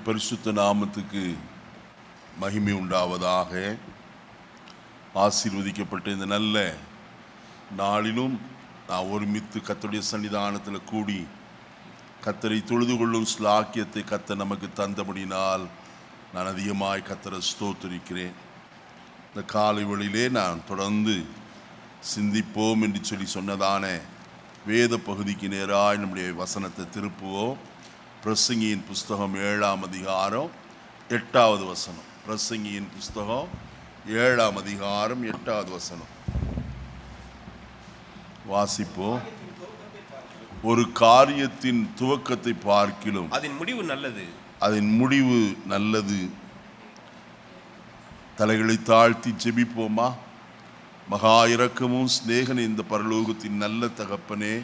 கர்த்தருடைய பரிசுத்த நாமத்துக்கு மகிமை உண்டாவதாக. ஆசீர்வதிக்கப்பட்ட இந்த நல்ல நாளிலும் நான் ஒருமித்து கர்த்தருடைய சன்னிதானத்தில் கூடி கர்த்தரை தொழுது கொள்ளும் ஸ்லாக்கியத்தை கர்த்தர் நமக்கு தந்தபடினால் நான் அதிகமாய் கர்த்தரை ஸ்தோத்திரிக்கிறேன். இந்த காலை வேளையிலே நான் தொடர்ந்து சிந்திப்போம் என்று சொல்லி சொன்னதான வேத பகுதிக்கு நேராக நம்முடைய வசனத்தை திருப்புவோம். பிரசங்கியின் புஸ்தகம் 7ஆம் அதிகாரம் 8வது வசனம். பிரசங்கியின் புஸ்தகம் 7ஆம் அதிகாரம் 8வது வசனம் வாசிப்போம். ஒரு காரியத்தின் துவக்கத்தை பார்க்கிலும் அதன் முடிவு நல்லது. அதன் முடிவு நல்லது. தலைகளை தாழ்த்தி ஜெபிப்போமா? மகா இரக்கமும் சிநேகன் இந்த பரலோகத்தின் நல்ல தகப்பனே,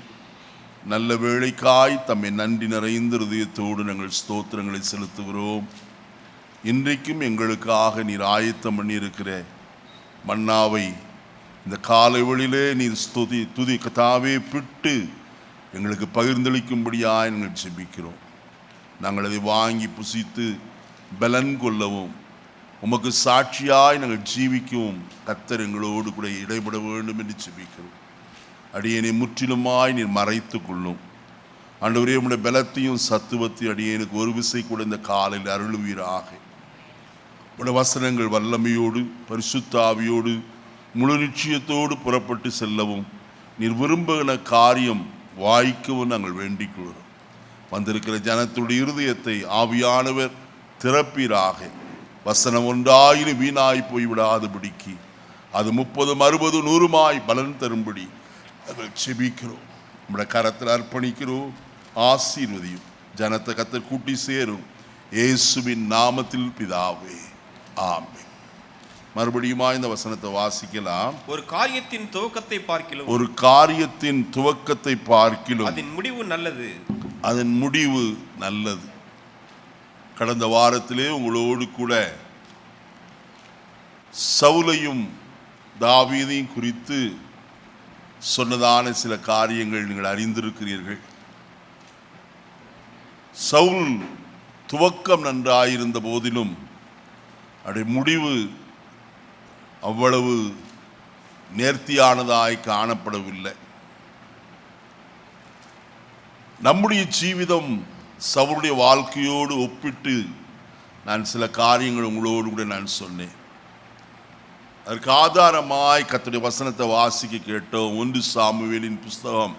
நல்ல வேளைக்காய் தம்மை நன்றி நிறைந்த இதயத்தோடு நாங்கள் ஸ்தோத்திரங்களை செலுத்துகிறோம். இன்றைக்கும் எங்களுக்காக நீர் ஆயத்தம் பண்ணியிருக்கிற மன்னாவை இந்த காலை வழியிலே நீர் துதி கதாவே பிட்டு எங்களுக்கு பகிர்ந்தளிக்கும்படியாய் நாங்கள் ஜெபிக்கிறோம். நாங்கள் அதை வாங்கி புசித்து பலன் கொள்ளவும் உமக்கு சாட்சியாய் நாங்கள் ஜீவிக்கவும் கர்த்தர் எங்களோடு கூட இடைபட வேண்டும் என்று ஜெபிக்கிறோம். அடியேனை முற்றிலுமாய் நீர் மறைத்து கொள்ளும். ஆண்டவரே, உம்முடைய பலத்தையும் சத்துவத்தையும் அடியேனுக்கு ஒரு விசை கூட இந்த காலையில் அருளுவீராக. உடைய வசனங்கள் வல்லமையோடு பரிசுத்த ஆவியோடு முழு நிச்சயத்தோடு புறப்பட்டு செல்லவும் நீர் விரும்பின காரியம் வாய்க்கவும் நாங்கள் வேண்டிக் கொள்கிறோம். வந்திருக்கிற ஜனத்துடைய இருதயத்தை ஆவியானவர் திறப்பீராக. வசனம் ஒன்றாயிரம் வீணாய் போய்விடாதபடிக்கு அது 30, 60, 100 பலன் தரும்படி நாங்கள் செபிக்கிறோம். நம்முடைய கரத்தில் அர்ப்பணிக்கிறோம். ஆசீர்வதியும். ஜனத்தை கர்த்தர் கூட்டி சேரும். இயேசுவின் நாமத்தில் பிதாவே, ஆமென். மறுபடியும் இந்த வசனத்தை வாசிக்கலாம். ஒரு காரியத்தின் துவக்கத்தை பார்க்கிலும் ஒரு காரியத்தின் துவக்கத்தை பார்க்கிலும் அதன் முடிவு நல்லது. அதன் முடிவு நல்லது. கடந்த வாரத்திலே உங்களோடு கூட சவுலையும் தாவீதையும் குறித்து சொன்னதான சில காரியங்கள் நீங்கள் அறிந்திருக்கிறீர்கள். சவுல் துவக்கம் நன்றாயிருந்த போதிலும் அவருடைய முடிவு அவ்வளவு நேர்த்தியானதாய் காணப்படவில்லை. நம்முடைய ஜீவிதம் சவுளுடைய வாழ்க்கையோடு ஒப்பிட்டு நான் சில காரியங்கள் உங்களோடு கூட நான் சொன்னேன். அதற்கு ஆதாரமாய் கர்த்தருடைய வசனத்தை வாசிக்க கேட்டோம். 1 சாமுவேலின் புஸ்தகம்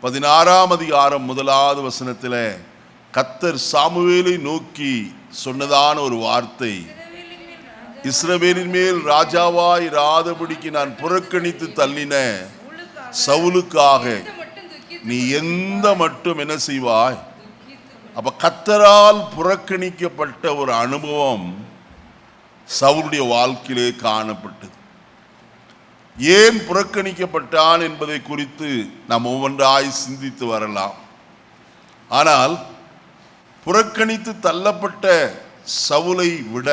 16ஆம் அதிகாரம் 1வது வசனத்தில் கர்த்தர் சாமுவேலை நோக்கி சொன்னதான ஒரு வார்த்தை, இஸ்ரவேலின் மேல் ராஜாவாய் இராதபடிக்கு நான் புறக்கணித்து தள்ளின சவுலுக்காக நீ எந்த மட்டும் என்ன செய்வாய்? அப்ப கர்த்தரால் புறக்கணிக்கப்பட்ட ஒரு அனுபவம் சவுலுடைய வாழ்க்கையிலே காணப்பட்டது. ஏன் புறக்கணிக்கப்பட்டான் என்பதை குறித்து நாம் ஒவ்வொன்றாய் சிந்தித்து வரலாம். ஆனால் புறக்கணித்து தள்ளப்பட்ட சவுலை விட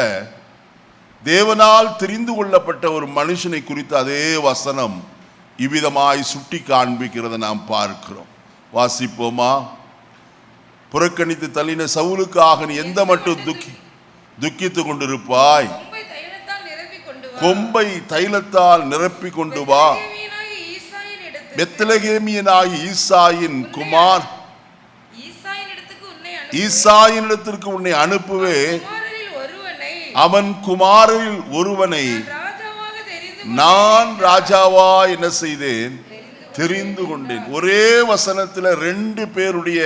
தேவனால் தெரிந்து கொள்ளப்பட்ட ஒரு மனுஷனை குறித்து அதே வசனம் இவ்விதமாய் சுட்டி காண்பிக்கிறத நாம் பார்க்கிறோம். வாசிப்போமா? புறக்கணித்து தள்ளின சவுலுக்காக நீ எந்த மட்டும் துக்கித்து கொண்டிருப்பாய்? கொம்பை தைலத்தால் நிரப்பி கொண்டு வா. பெத்லகேமியனாகி ஈசாயின் குமார் ஈசாயினிடத்திற்கு உன்னை அனுப்புவே. அவன் குமாரில் ஒருவனை நான் ராஜாவா என்ன செய்தேன்? தெரிந்து கொண்டேன். ஒரே வசனத்தில் 2 பேருடைய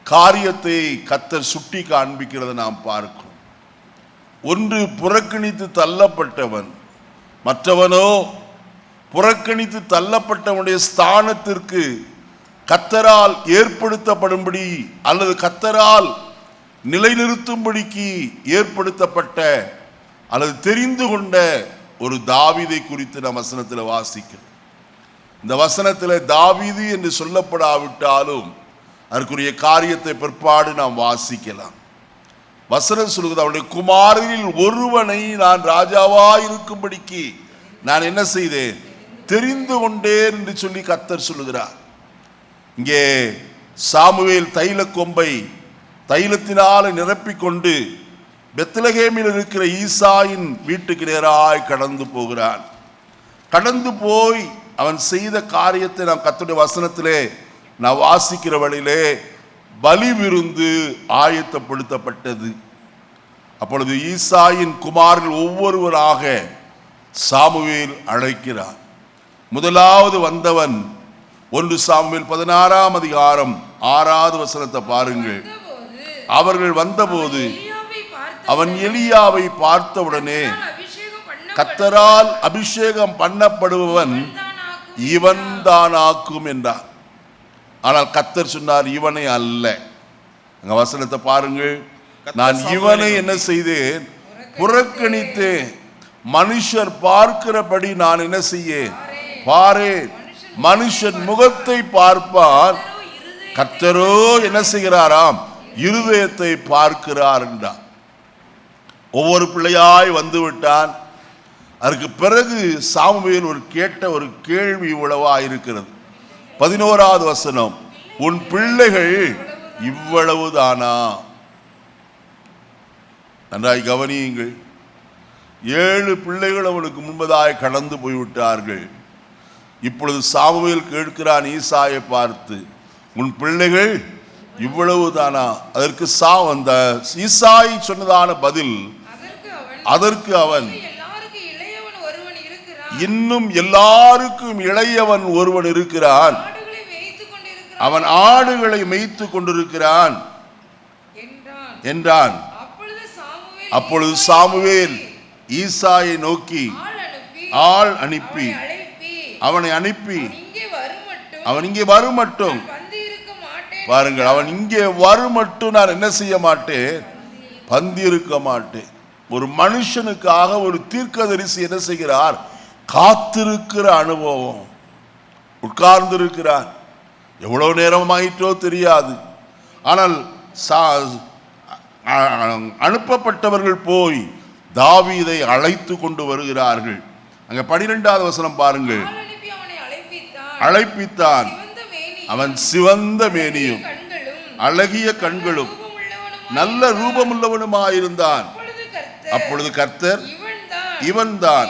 காரியத்தை கர்த்தர் சுட்டி காண்பிக்கிறத நாம் பார்க்கிறோம். ஒன்று புறக்கணித்து தள்ளப்பட்டவன், மற்றவனோ புறக்கணித்து தள்ளப்பட்டவனுடைய ஸ்தானத்திற்கு கர்த்தரால் ஏற்படுத்தப்படும்படி அல்லது கர்த்தரால் நிலைநிறுத்தும்படிக்கு ஏற்படுத்தப்பட்ட அல்லது தெரிந்து கொண்ட ஒரு தாவீதை குறித்து நாம் வசனத்தில் வாசிக்கிறோம். இந்த வசனத்தில் தாவீது என்று சொல்லப்படாவிட்டாலும் அதற்குரிய காரியத்தை பிற்பாடு நாம் வாசிக்கலாம். வசனம் சொல்லுகிறது, அவருடைய குமாரரில் ஒருவனை நான் ராஜாவாய் இருக்கும்படிக்கு நான் என்ன செய்தேன்? தெரிந்து கொண்டேன் என்று சொல்லி கர்த்தர் சொல்லுகிறார். இங்கே சாமுவேல் தைல கொம்பை தைலத்தினால் நிரப்பிக்கொண்டு பெத்லகேமில் இருக்கிற ஈசாயின் வீட்டுக்கு நேராய் கடந்து போகிறான். கடந்து போய் அவன் செய்த காரியத்தை நாம் கர்த்தருடைய வசனத்திலே நான் வாசிக்கிற வழியிலே பலி விருந்து ஆயத்தப்படுத்தப்பட்டது. அப்பொழுது ஈசாயின் குமாரில் ஒவ்வொருவராக சாமுவேல் அழைக்கிறார். முதலாவது வந்தவன் 1 சாமுவேல் 16ஆம் அதிகாரம் 6வது வசனத்தை பாருங்கள். அவர்கள் வந்தபோது அவன் எலியாவை பார்த்தவுடனே கர்த்தரால் அபிஷேகம் பண்ணப்படுபவன் இவன் தானாக்கும் என்றார். ஆனால் கர்த்தர் சொன்னார், இவனை அல்ல. அங்க வசனத்தை பாருங்கள். நான் இவனை என்ன செய்தேன்? புறக்கணித்தேன். மனுஷர் பார்க்கிறபடி நான் என்ன செய்யேன்? பாரேன். மனுஷன் முகத்தை பார்ப்பான், கர்த்தரோ என்ன செய்கிறாராம்? இருதயத்தை பார்க்கிறார் என்றார். ஒவ்வொரு பிள்ளையாய் வந்து விட்டான். அதற்கு பிறகு சாமுவேல் கேட்ட ஒரு கேள்வி இவ்வளவா இருக்கிறது. 11வது வசனம், உன் பிள்ளைகள் இவ்வளவுதானா? நன்றாய் கவனியுங்கள். 7 பிள்ளைகள் அவனுக்கு முன்பதாய் கடந்து போய்விட்டார்கள். இப்பொழுது சாமுவேல் கேட்கிறான் ஈசாயை பார்த்து, உன் பிள்ளைகள் இவ்வளவுதானா? அதற்கு அந்த ஈசாய் சொன்னதான பதில், அதற்கு அவன், இன்னும் எல்லாருக்கும் இளையவன் ஒருவன் இருக்கிறான், அவன் ஆடுகளை மேய்த்து கொண்டிருக்கிறான் என்றான். அப்பொழுது சாமுவேல் ஈசாயை நோக்கி ஆள் அனுப்பி அவனை அனுப்பி அவன் இங்கே வருமட்டும், பாருங்கள், அவன் இங்கே வருமட்டும் நான் என்ன செய்ய மாட்டேன்? பந்தி இருக்க மாட்டேன். ஒரு மனுஷனுக்காக ஒரு தீர்க்கதரிசி என்ன செய்கிறார்? காத்திருக்கிற அனுபவம். உட்கார்ந்து இருக்கிறார். எவ்வளவு நேரமாயிற்றோ தெரியாது. ஆனால் அனுப்பப்பட்டவர்கள் போய் தாவீதை அழைத்து கொண்டு வருகிறார்கள். அங்க 12வது வசனம் பாருங்கள். அழைப்பித்தான். அவன் சிவந்த மேனியும் அழகிய கண்களும் நல்ல ரூபமுள்ளவனுமாயிருந்தான். அப்பொழுது கர்த்தர், இவன்தான்,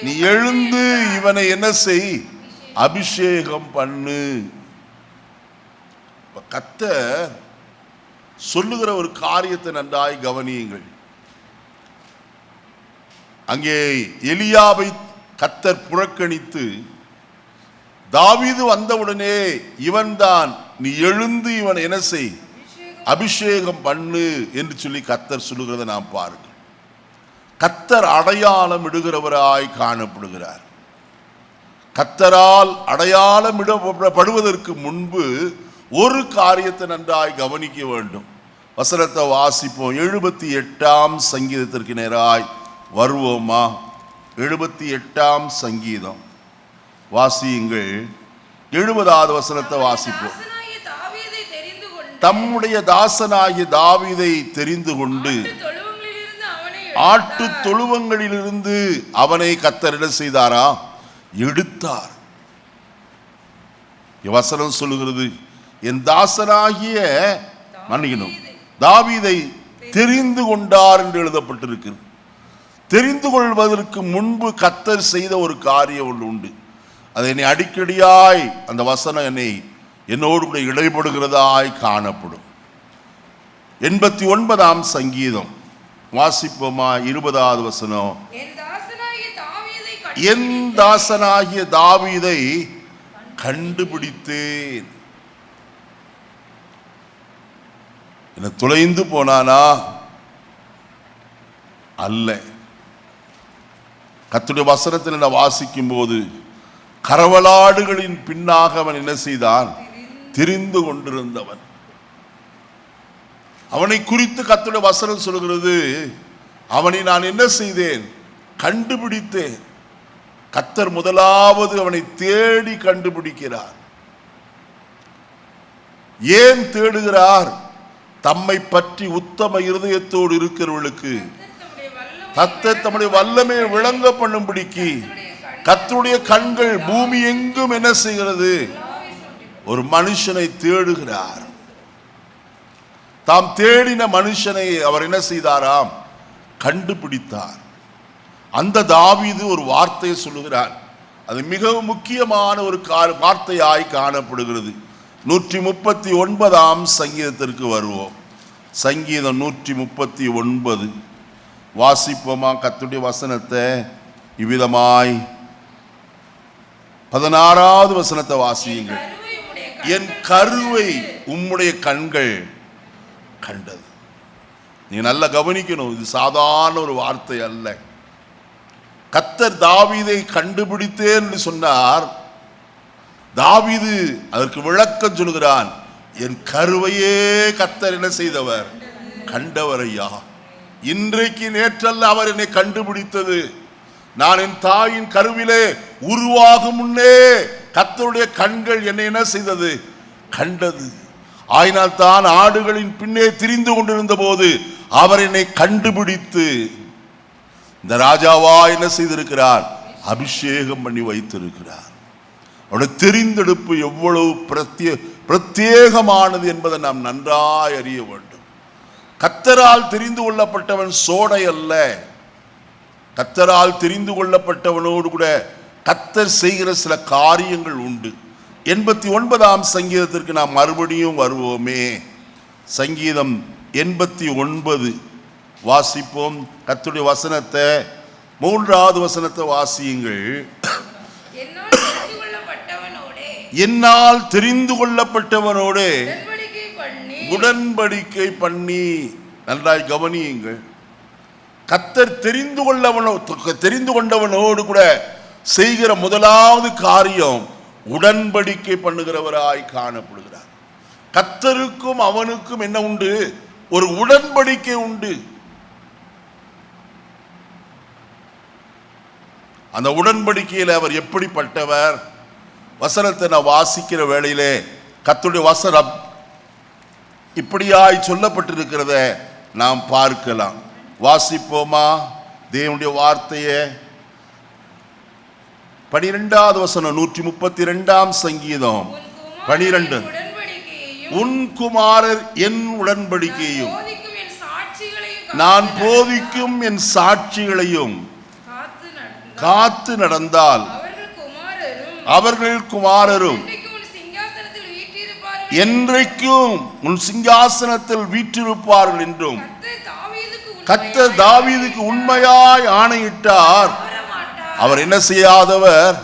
நீ எழுந்து இவனை என்ன செய்? அபிஷேகம் பண்ணு. கர்த்தர் சொல்லுகிற ஒரு காரியத்தை நன்றாய் கவனியுங்கள். அங்கே எலியாவை கர்த்தர் புறக்கணித்து தாவீது வந்தவுடனே இவன்தான், நீ எழுந்து இவன் என்ன செய்? அபிஷேகம் பண்ணு என்று சொல்லி கர்த்தர் சொல்லுகிறத நாம் பாருங்கள். கர்த்தர் அடையாளம் இடுகிறவராய் காணப்படுகிறார். கர்த்தரால் அடையாளம் இடப்படுவதற்கு முன்பு ஒரு காரியத்தை நன்றாய் கவனிக்க வேண்டும். வசனத்தை வாசிப்போம். 78ஆம் சங்கீதத்திற்கு நேராய் வருவோமா? 78ஆம் சங்கீதம் வாசியுங்கள். 70வது வசனத்தை வாசிப்போம். தம்முடைய தாசனாகிய தாவீதை தெரிந்து கொண்டு ஆட்டு தொழுவங்களிலிருந்து அவனை கர்த்தர் என்ன செய்தாரா? எடுத்தார். வசனம் சொல்லுகிறது, என் தாசனாகிய மன்னிக்கணும் தாவீதை தெரிந்து கொண்டார் என்று எழுதப்பட்டிருக்கிறது. தெரிந்து கொள்வதற்கு முன்பு கர்த்தர் செய்த ஒரு காரியம் ஒன்று உண்டு. அதை என்னை அடிக்கடியாய் அந்த வசனம் என்னோடு கூட இடைபடுகிறதாய் காணப்படும். 89ஆம் சங்கீதம் வாசிப்போமா? 20வது வசனம், என் தாசனாகிய தாவீதை கண்டுபிடித்தேன். என்ன தொலைந்து போனானா? அல்ல. கர்த்தருடைய வசனத்தில் நான் வாசிக்கும் போது கரவலாடுகளின் பின்னாக அவன் என்ன செய்தான்? தெரிந்து கொண்டிருந்தவன். அவனை குறித்து கர்த்தருடைய வசனம் சொல்கிறது, அவனை நான் என்ன செய்தேன்? கண்டுபிடித்தேன். கர்த்தர் முதலாவது அவனை தேடி கண்டுபிடிக்கிறார். ஏன் தேடுகிறார்? தம்மை பற்றி உத்தம இருதயத்தோடு இருக்கிறவர்களுக்கு கர்த்தர் தம்முடைய வல்லமையை விளங்க பண்ணும்படிக்கு கர்த்தருடைய கண்கள் பூமி எங்கும் என்ன செய்கிறது? ஒரு மனுஷனை தேடுகிறார். தாம் தேடின மனுஷனை அவர் என்ன செய்தாராம்? கண்டுபிடித்தார். அந்த தாவீது ஒரு வார்த்தையை சொல்லுகிறார். அது மிகவும் முக்கியமான ஒரு வார்த்தையாய் காணப்படுகிறது. 139ஆம் சங்கீதத்திற்கு வருவோம். சங்கீதம் 139 வாசிப்போமா? கர்த்தருடைய வசனத்தை இவ்விதமாய் 16வது வசனத்தை வாசியுங்கள். என் கருவை உம்முடைய கண்கள் கண்டது. நீ நல்லா கவனிக்கணும், இது சாதாரண ஒரு வார்த்தை அல்ல. கர்த்தர் தாவீதை கண்டுபிடித்தேன் என்று சொன்னார். தாவீது அதற்கு விளக்கம் சொல்கிறான். என் கருவையே கர்த்தர் என்ன செய்தவர்? கண்டவர் ஐயா. இன்றைக்கு நேற்றல்ல அவர் என்னை கண்டுபிடித்தது. நான் என் தாயின் கருவிலே உருவாகும் முன்னே கர்த்தருடைய கண்கள் என்னை என்ன செய்தது? கண்டது. ஆயினால் தான் ஆடுகளின் பின்னே திரிந்து கொண்டிருந்த போது அவர் என்னை கண்டுபிடித்து இந்த ராஜாவா என்ன செய்திருக்கிறார்? அபிஷேகம் பண்ணி வைத்திருக்கிறார். அவருடைய தெரிந்தெடுப்பு எவ்வளவு பிரத்யேகமானது என்பதை நாம் நன்றாய் அறிய வேண்டும். கர்த்தரால் தெரிந்து கொள்ளப்பட்டவன் சோடை அல்ல. கர்த்தரால் தெரிந்து கொள்ளப்பட்டவனோடு கூட கர்த்தர் செய்கிற சில காரியங்கள் உண்டு. 89ஆம் சங்கீதத்திற்கு நாம் மறுபடியும் வருவோமே. சங்கீதம் 89 வாசிப்போம். கர்த்தருடைய வசனத்தை 3வது வசனத்தை வாசியுங்கள். என்னால் தெரிந்து கொள்ளப்பட்டவனோடு உடன்படிக்கை பண்ணி. நன்றாய் கவனியுங்கள். கர்த்தர் தெரிந்து கொண்டவனோடு கூட செய்கிற முதலாவது காரியம் உடன்படிக்கை பண்ணுகிறவராய் காணப்படுகிறார். கர்த்தருக்கும் அவனுக்கும் என்ன உண்டு? ஒரு உடன்படிக்கை உண்டு. அந்த உடன்படிக்கையில் அவர் எப்படிப்பட்டவர்? வசனத்தை நான் வாசிக்கிற வேளையிலே கர்த்தருடைய வசனம் இப்படியாய் சொல்லப்பட்டிருக்கிறத நாம் பார்க்கலாம். வாசிப்போமா தேவனுடைய வார்த்தையை? 12வது வசனம் 132ஆம் சங்கீதம் 12. உன் குமாரர் என் உடன்படிக்கையும் நான் போதிக்கும் என் சாட்சிகளையும் காத்து நடந்தால் அவர்கள் குமாரரும் என்றைக்கும் உன் சிங்காசனத்தில் வீற்றிருப்பார்கள் என்றும் கர்த்தர் தாவீதுக்கு உண்மையாய் ஆணையிட்டார். அவர் என்ன செய்யாதவர்?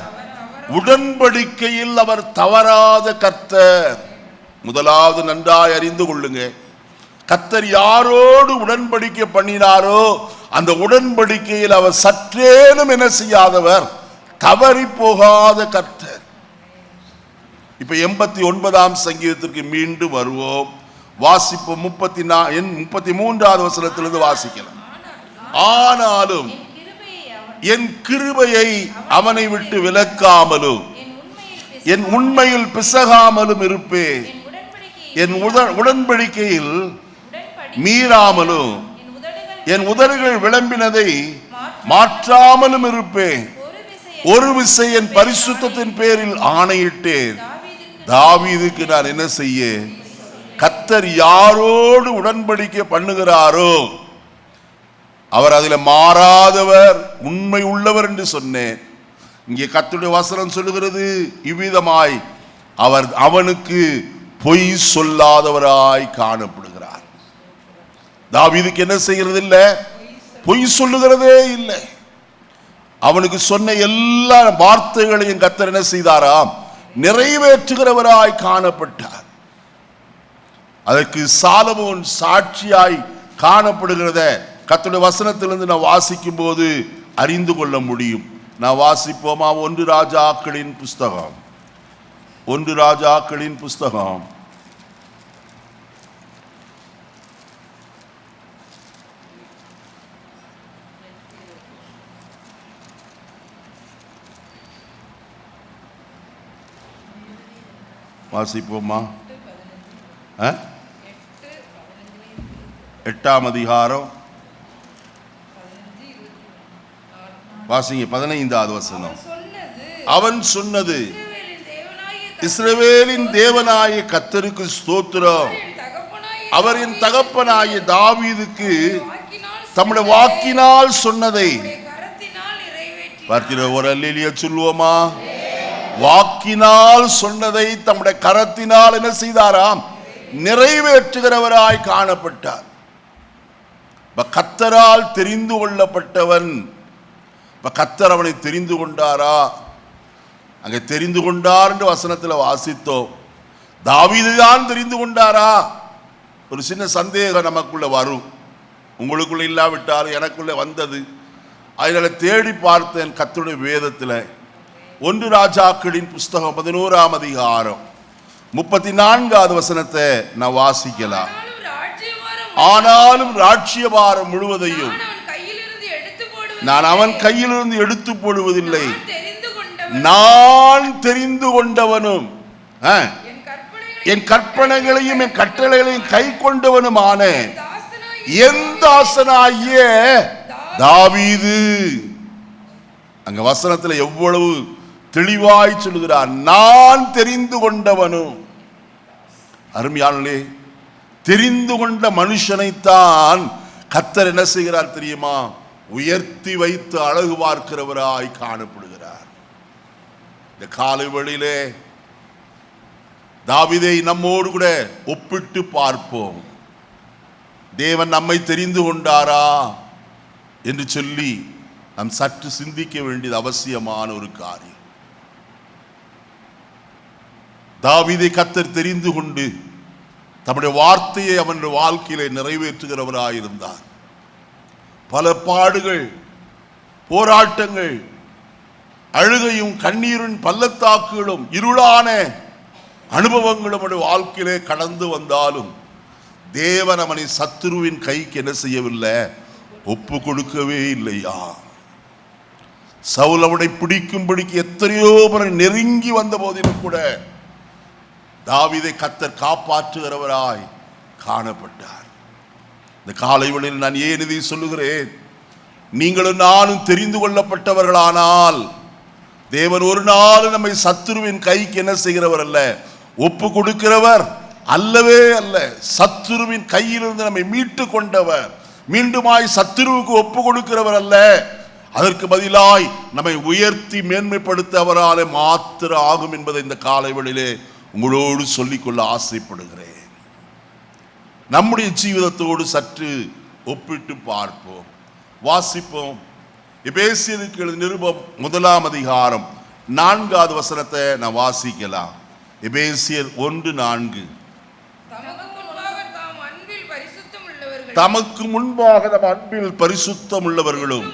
உடன்படிக்கையில் அவர் தவறாத கர்த்தர். முதலாவது நன்றாய் அறிந்து கொள்ளுங்க. கர்த்தர் யாரோடு உடன்படிக்கை பண்ணினாரோ அந்த உடன்படிக்கையில் அவர் சற்றேனும் என்ன செய்யாதவர்? தவறி போகாத கர்த்தர். இப்ப 89ஆம் சங்கீதத்திற்கு மீண்டும் வருவோம். வாசிப்பு 33வது வசனத்திலிருந்து வாசிக்கலாம். ஆனாலும் என் கிருபையை அவனை விட்டு விலக்காமலும் என் உண்மையில் பிசகாமலும் இருப்பேன். என் உடன்படிக்கையில் மீறாமலும் என் உதடுகள் விளம்பினதை மாற்றாமலும் இருப்பேன். ஒரு விசை என் பரிசுத்தத்தின் பேரில் ஆணையிட்டேன். தாவீதுக்கு நான் என்ன செய்ய? கர்த்தர் யாரோடு உடன்படிக்கை பண்ணுகிறாரோ அவர் அதில் மாறாதவர், உண்மை உள்ளவர் என்று சொன்னேன். இங்கே கர்த்தருடைய வசனம் சொல்லுகிறது இவ்விதமாய் அவர் அவனுக்கு பொய் சொல்லாதவராய் காணப்படுகிறார். தாவீதுக்கு என்ன செய்கிறது இல்லை? பொய் சொல்லுகிறதே இல்லை. அவனுக்கு சொன்ன எல்லா வார்த்தைகளையும் கர்த்தர் என்ன செய்தாராம்? நிறைவேற்றுகிறவராய் காணப்பட்டார். அதற்கு சாலமோன் சாட்சியாய் காணப்படுகிறத கர்த்தருடைய வசனத்திலிருந்து நான் வாசிக்கும் போது அறிந்து கொள்ள முடியும். நான் வாசிப்போமா? 1 ராஜாக்களின் புஸ்தகம் 1 ராஜாக்களின் புஸ்தகம் 8ஆம் அதிகாரம் வாசிங்க 15வது வசனம். அவன் சொன்னது, இஸ்ரவேலின் தேவனாய கர்த்தருக்கு ஸ்தோத்திரம், அவர் என் தகப்பனாகிய தாவீதுக்கு தம்முடைய வாக்கினால் சொன்னதை பார்க்கிற ஒரு அல்லேலூயா சொல்லுவோமா? வாக்கினால் சொன்னதை தம்முடைய கரத்தினால் என்ன செய்தாராம்? நிறைவேற்றுகிறவராய் காணப்பட்டார். கர்த்தரால் தெரிந்து கொள்ளப்பட்டவன். கர்த்தர் அவனை தெரிந்து கொண்டாரா? அங்கே தெரிந்து கொண்டார் என்று வசனத்தில் வாசித்தோம். தாவீது தான் தெரிந்து கொண்டாரா? ஒரு சின்ன சந்தேகம் நமக்குள்ள வரும். உங்களுக்குள்ள இல்லாவிட்டாலும் எனக்குள்ள வந்தது. அதனால தேடி பார்த்தேன் கர்த்தருடைய வேதத்தில். 1 ராஜாக்களின் புஸ்தகம் 11ஆம் அதிகாரம் 34வது வசனத்தை நான் வாசிக்கலாம். ஆனாலும் ராஜ்யபாரம் முழுவதையும் நான் அவன் கையிலிருந்து எடுத்து போடுவதில்லை. நான் தெரிந்து கொண்டவனும் என் கற்பனைகளையும் என் கட்டளைகளையும் கை கொண்டவனுமான என் தாசனாகிய தாவீது. அங்க வசனத்துல எவ்வளவு தெளிவாய் சொல்லுகிறார், நான் தெரிந்து கொண்டவனும். அருமையானே, தெரிந்து கொண்ட மனுஷனைத்தான் கர்த்தர் என்ன செய்கிறார் தெரியுமா? உயர்த்தி வைத்து அழகு பார்க்கிறவராய் காணப்படுகிறார். இந்த காலை வேளையிலே தாவீதை நம்மோடு கூட ஒப்பிட்டு பார்ப்போம். தேவன் நம்மை தெரிந்து கொண்டாரா என்று சொல்லி நாம் சற்று சிந்திக்க வேண்டியது அவசியமான ஒரு காரியம். தாவீதை கர்த்தர் தெரிந்து கொண்டு தம்முடைய வார்த்தையை அவனுடைய வாழ்க்கையிலே நிறைவேற்றுகிறவராயிருந்தார். பல பாடுகள், போராட்டங்கள், அழுகையும் கண்ணீரின் பள்ளத்தாக்குகளும் இருளான அனுபவங்களும் அவனுடைய வாழ்க்கையிலே கடந்து வந்தாலும் தேவன் அவனை சத்துருவின் கைக்கு என்ன செய்யவில்லை? ஒப்பு கொடுக்கவே இல்லையா? சவுல் அவனை பிடிக்கும்படிக்கு எத்தனையோ முறை நெருங்கி வந்த போதிலும் கூட தாவீதை கர்த்தர் காப்பாற்றுகிறவராய் காணப்பட்டார். இந்த காலை வேளையில் நான் ஏன் இதை சொல்லுகிறேன்? நீங்களும் நானும் தெரிந்து கொள்ளப்பட்டவர்களானால் தேவன் ஒரு நாள் நம்மை சத்துருவின் கைக்கு என்ன செய்கிறவர் அல்ல, ஒப்பு கொடுக்கிறவர் அல்லவே அல்ல. சத்துருவின் கையிலிருந்து நம்மை மீட்டு கொண்டவர், மீண்டுமாய் சத்துருவுக்கு ஒப்பு கொடுக்கிறவர் அல்ல. அதற்கு பதிலாய் நம்மை உயர்த்தி மேன்மைப்படுத்த அவராலே மாத்திர ஆகும் என்பதை இந்த காலை வேளையிலே உங்களோடு சொல்லிக்கொள்ள ஆசைப்படுகிறேன். நம்முடைய ஜீவிதத்தோடு சற்று ஒப்பிட்டு பார்ப்போம், வாசிப்போம். எபேசியருக்கு எழுதின நிருபம் 1ஆம் அதிகாரம் 4வது வசனத்தை நான் வாசிக்கலாம். எபேசியர் 1:4. தமக்கு முன்பாக நம் அன்பில் பரிசுத்தம் உள்ளவர்களும்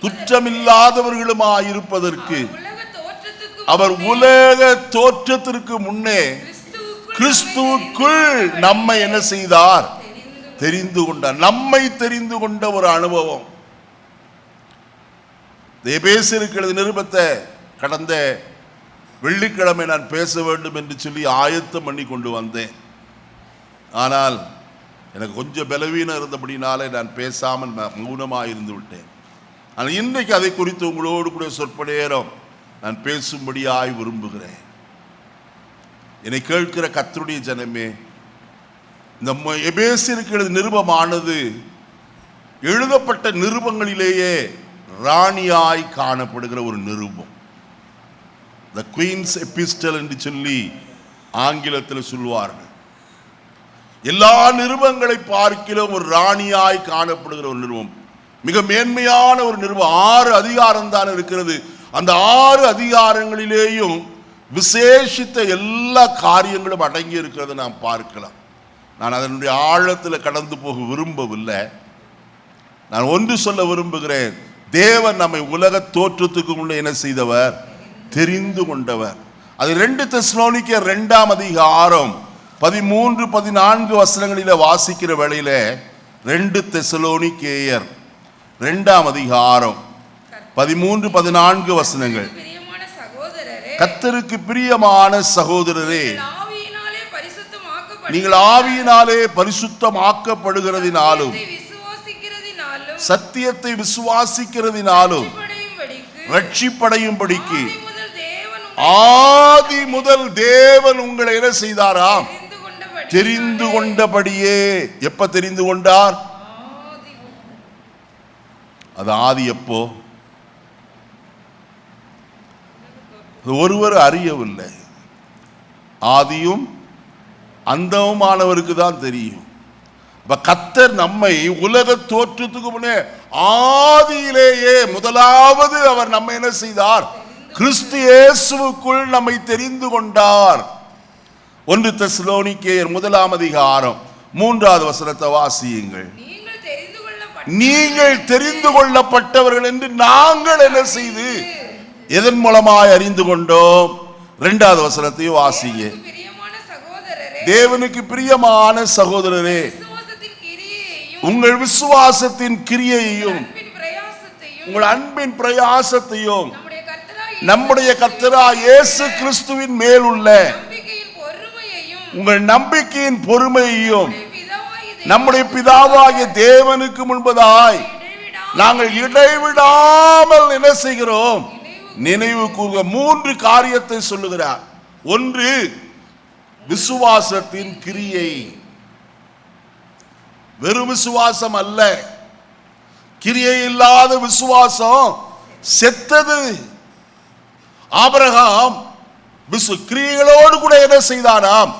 குற்றமில்லாதவர்களுமாய் இருப்பதற்கு அவர் உலக தோற்றத்திற்கு முன்னே கிறிஸ்துவுக்குள் நம்மை என்ன செய்தார்? தெரிந்து கொண்டார். நம்மை தெரிந்து கொண்ட ஒரு அனுபவம். எபேசியருக்கு எழுதின நிருபத்தை கடந்த வெள்ளிக்கிழமை நான் பேச வேண்டும் என்று சொல்லி ஆயத்தம் பண்ணி கொண்டு வந்தேன். ஆனால் எனக்கு கொஞ்சம் பலவீனம் இருந்தபடினாலே நான் பேசாமல் மௌனமாக இருந்து விட்டேன். ஆனால் இன்றைக்கு அதை குறித்து உங்களோடு கூட சொற்ப நேரம் நான் பேசும்படியாய் விரும்புகிறேன். என்னை கேட்கிற கர்த்தருடைய ஜனமே, இந்த எபேசியருக்கு எழுதின நிருபமானது எழுதப்பட்ட நிருபங்களிலேயே ராணியாய் காணப்படுகிற ஒரு நிருபம். த குயின்ஸ் எபிஸ்டல் என்று சொல்லி ஆங்கிலத்தில் சொல்வார்கள். எல்லா நிருபங்களை பார்க்கிலும் ஒரு ராணியாய் காணப்படுகிற ஒரு நிருபம், மிக மேன்மையான ஒரு நிருபம். 6 அதிகாரம் தான் இருக்கிறது. அந்த 6 அதிகாரங்களிலேயும் விசேஷித்த எல்லா காரியங்களும் அடங்கி இருக்கிறத நாம் பார்க்கலாம். நான் அதனுடைய ஆழத்தில் கடந்து போக விரும்பவில்லை. நான் ஒன்று சொல்ல விரும்புகிறேன். தேவன் நம்மை உலக தோற்றத்துக்கு முன்னே என்ன செய்தவர்? தெரிந்து கொண்டவர். அது 2 தெசலோனிக்கேயர் 2ஆம் அதிகாரம் 13-14 வசனங்களில வாசிக்கிற வேளையில 2 தெசலோனிக்கேயர் 2ஆம் அதிகாரம் 13-14 வசனங்கள். கர்த்தருக்கு பிரியமான சகோதரரே, நீங்கள் ஆவியினாலே பரிசுத்தமாக்கப்படுகிறதினாலும் சத்தியத்தை விசுவாசிக்கிறதினாலும் ரட்சிப்படையும்படிக்கு ஆதி முதல் தேவன் உங்களை என்ன செய்தாராம்? தெரிந்து கொண்டபடியே. எப்ப தெரிந்து கொண்டார்? அது ஆதி எப்போ? ஒருவர் அறியவில்லை. ஆதியும் அந்தமானவருக்கு தான் தெரியும். கர்த்தர் நம்மை உலக தோற்றத்துக்கு முன்னே ஆதியிலேயே முதலாவது அவர் நம்மை என்ன செய்தார்? கிறிஸ்து இயேசுவுக்குள் நம்மை தெரிந்து கொண்டார். 1 தெசலோனிக்கேயர் 1:3 வாசியுங்கள். நீங்கள் தெரிந்து கொள்ளப்பட்டவர்கள் என்று நாங்கள் என்ன செய்து எதன் மூலமாய் அறிந்து கொண்டோம்? 2 வாசிங்க. தேவனுக்கு பிரியமான சகோதரரே, உங்கள் விசுவாசத்தின் கிரியையையும் உங்கள் அன்பின் பிரயாசத்தையும் நம்முடைய கர்த்தராகிய இயேசு கிறிஸ்துவின் மேல் உள்ள உங்கள் நம்பிக்கையின் பொறுமையையும் நம்முடைய பிதாவாகிய தேவனுக்கு முன்பதாய் நாங்கள் இடைவிடாமல் என்ன செய்கிறோம்? நினைவு கூர்க. 3 காரியத்தை சொல்லுகிறார். 1, விசுவாசத்தின் கிரியை. வெறும் விசுவாசம் அல்ல, கிரியை இல்லாத விசுவாசம் செத்தது. ஆபிரகாம் கிரியைகளோடு கூட என்ன செய்தானாம்?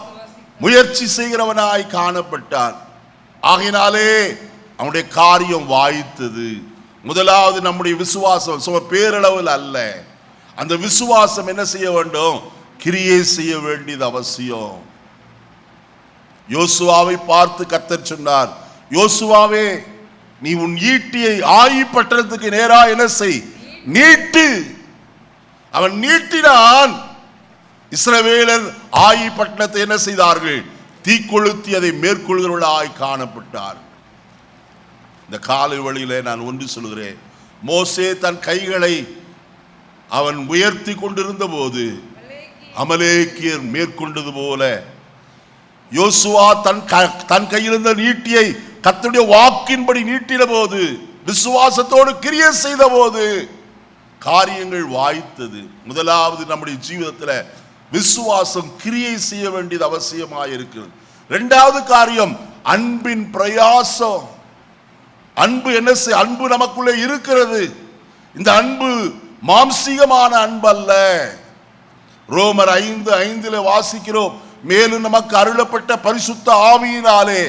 முயற்சி செய்கிறவனாய் காணப்பட்டான். ஆகினாலே அவனுடைய காரியம் வாய்த்தது. முதலாவது நம்முடைய விசுவாசம் பேரளவில் அல்ல. அந்த விசுவாசம் என்ன செய்ய வேண்டும்? கிரியை செய்ய வேண்டியது அவசியம். யோசுவாவை பார்த்து கர்த்தர் சொன்னார், யோசுவாவே, நீ உன் ஈட்டியை ஆயி பட்டணத்துக்கு நேரா என்ன செய்? நீட்டு. அவன் நீட்டினான். இஸ்ரவேலர் ஆயி பட்டணத்தை என்ன செய்தார்கள்? தீக்கொளுத்தி அதை மேற்கொள்கிறவர்களாய் காணப்பட்டார். இந்த காலை வழியிலே நான் ஒன்று சொல்கிறேன். மோசே தன் கைகளை அவன் உயர்த்தி கொண்டிருந்த போது அமலேக்கியர் மேற்கொண்டது போல யோசுவா தன் கையில் இருந்த நீட்டியை கர்த்தருடைய வாக்கின்படி நீட்டின போது, விசுவாசத்தோடு கிரியை செய்த போது காரியங்கள் வாய்த்தது. முதலாவது நம்முடைய ஜீவிதத்தில் விசுவாசம் கிரியை செய்ய வேண்டியது அவசியமாயிருக்கிறது. 2வது காரியம் அன்பின் பிரயாசம். அன்பு என்ன செய்ய? அன்பு நமக்குள்ளே இருக்கிறது. இந்த அன்பு மாம்சீகமான அன்பு அல்ல. ரோமர் 5:5 வாசிக்கிறோம், மேலும் நமக்கு அருளப்பட்ட பரிசுத்த ஆவியினாலே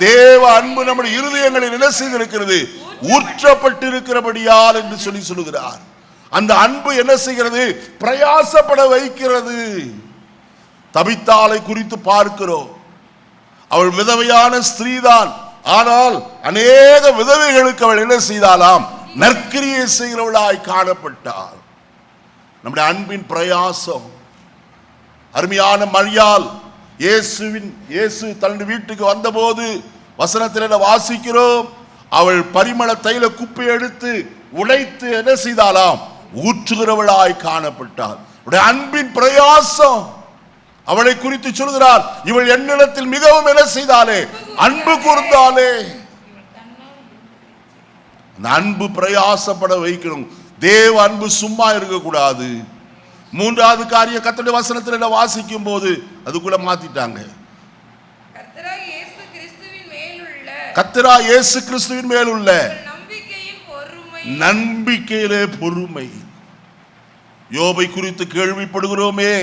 தேவ அன்பு நம்முடைய இருதயங்களில் என்ன செய்திருக்கிறது? ஊற்றப்பட்டிருக்கிறபடியால் என்று சொல்லுகிறார். அந்த அன்பு என்ன செய்கிறது? பிரயாசப்பட வைக்கிறது. தபித்தாளை குறித்து பார்க்கிறோம். அவள் விதவையான ஸ்திரீதான். ஆனால் அநேக விதவைகளுக்கு அவள் என்ன செய்தாலாம்? நற்கிரியை செய்கிறவளாய் காணப்பட்டாள். நம்முடைய அன்பின் பிரயாசம். அருமையான மரியாள் இயேசு தன் வீட்டுக்கு வந்தபோது வசனத்தில் வாசிக்கிறோம், அவள் பரிமள தைல குப்பை எடுத்து உடைத்து என்ன செய்தாலாம்? ஊற்றுகிறவளாய் காணப்பட்டாள். அன்பின் பிரயாசம். அவளை குறித்து சொல்கிறார், இவள் என்னிடத்தில் மிகவும் என்ன செய்தாலே? அன்பு கூர்ந்தாலே. அந்த அன்பு பிரயாசப்பட வைக்கணும். தேவ அன்பு சும்மா இருக்கக்கூடாது. 3வது காரியம் கர்த்தருடைய வசனத்தில் வாசிக்கும் போது அதுக்குள்ள மாத்திட்டாங்க. கர்த்தராகிய இயேசு கிறிஸ்துவின் மேல் உள்ள நம்பிக்கையிலே பொறுமை. யோபை குறித்து கேள்விப்படுகிறோமே,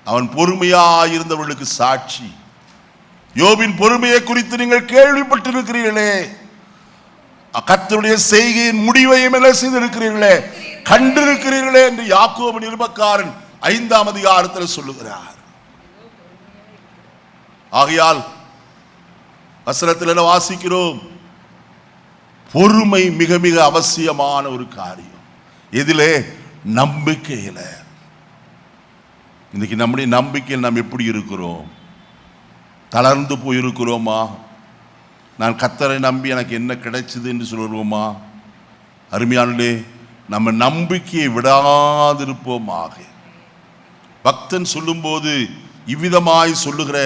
அவன் பொறுமையாயிருந்தவர்களுக்கு சாட்சி. யோபின் பொறுமையை குறித்து நீங்கள் கேள்விப்பட்டிருக்கிறீர்களே, கர்த்தருடைய செய்கையின் முடிவையும் என்ன செய்திருக்கிறீர்களே, கண்டிருக்கிறீர்களே என்று யாக்கோபு நிருபக்காரன் 5ஆம் அதிகாரத்தில் சொல்லுகிறார். ஆகையால் வசனத்தில் வாசிக்கிறோம், பொறுமை மிக மிக அவசியமான ஒரு காரியம். இதிலே நம்பிக்கையில. இன்னைக்கு நம்முடைய நம்பிக்கையில் நாம் எப்படி இருக்கிறோம்? தளர்ந்து போயிருக்கிறோமா? நான் கர்த்தரை நம்பி எனக்கு என்ன கிடைச்சது என்று சொல்லுவோமா? அருமையானே, நம்ம நம்பிக்கையை விடாதிருப்போமாக. பக்தன் சொல்லும்போது இவ்விதமாய் சொல்லுகிற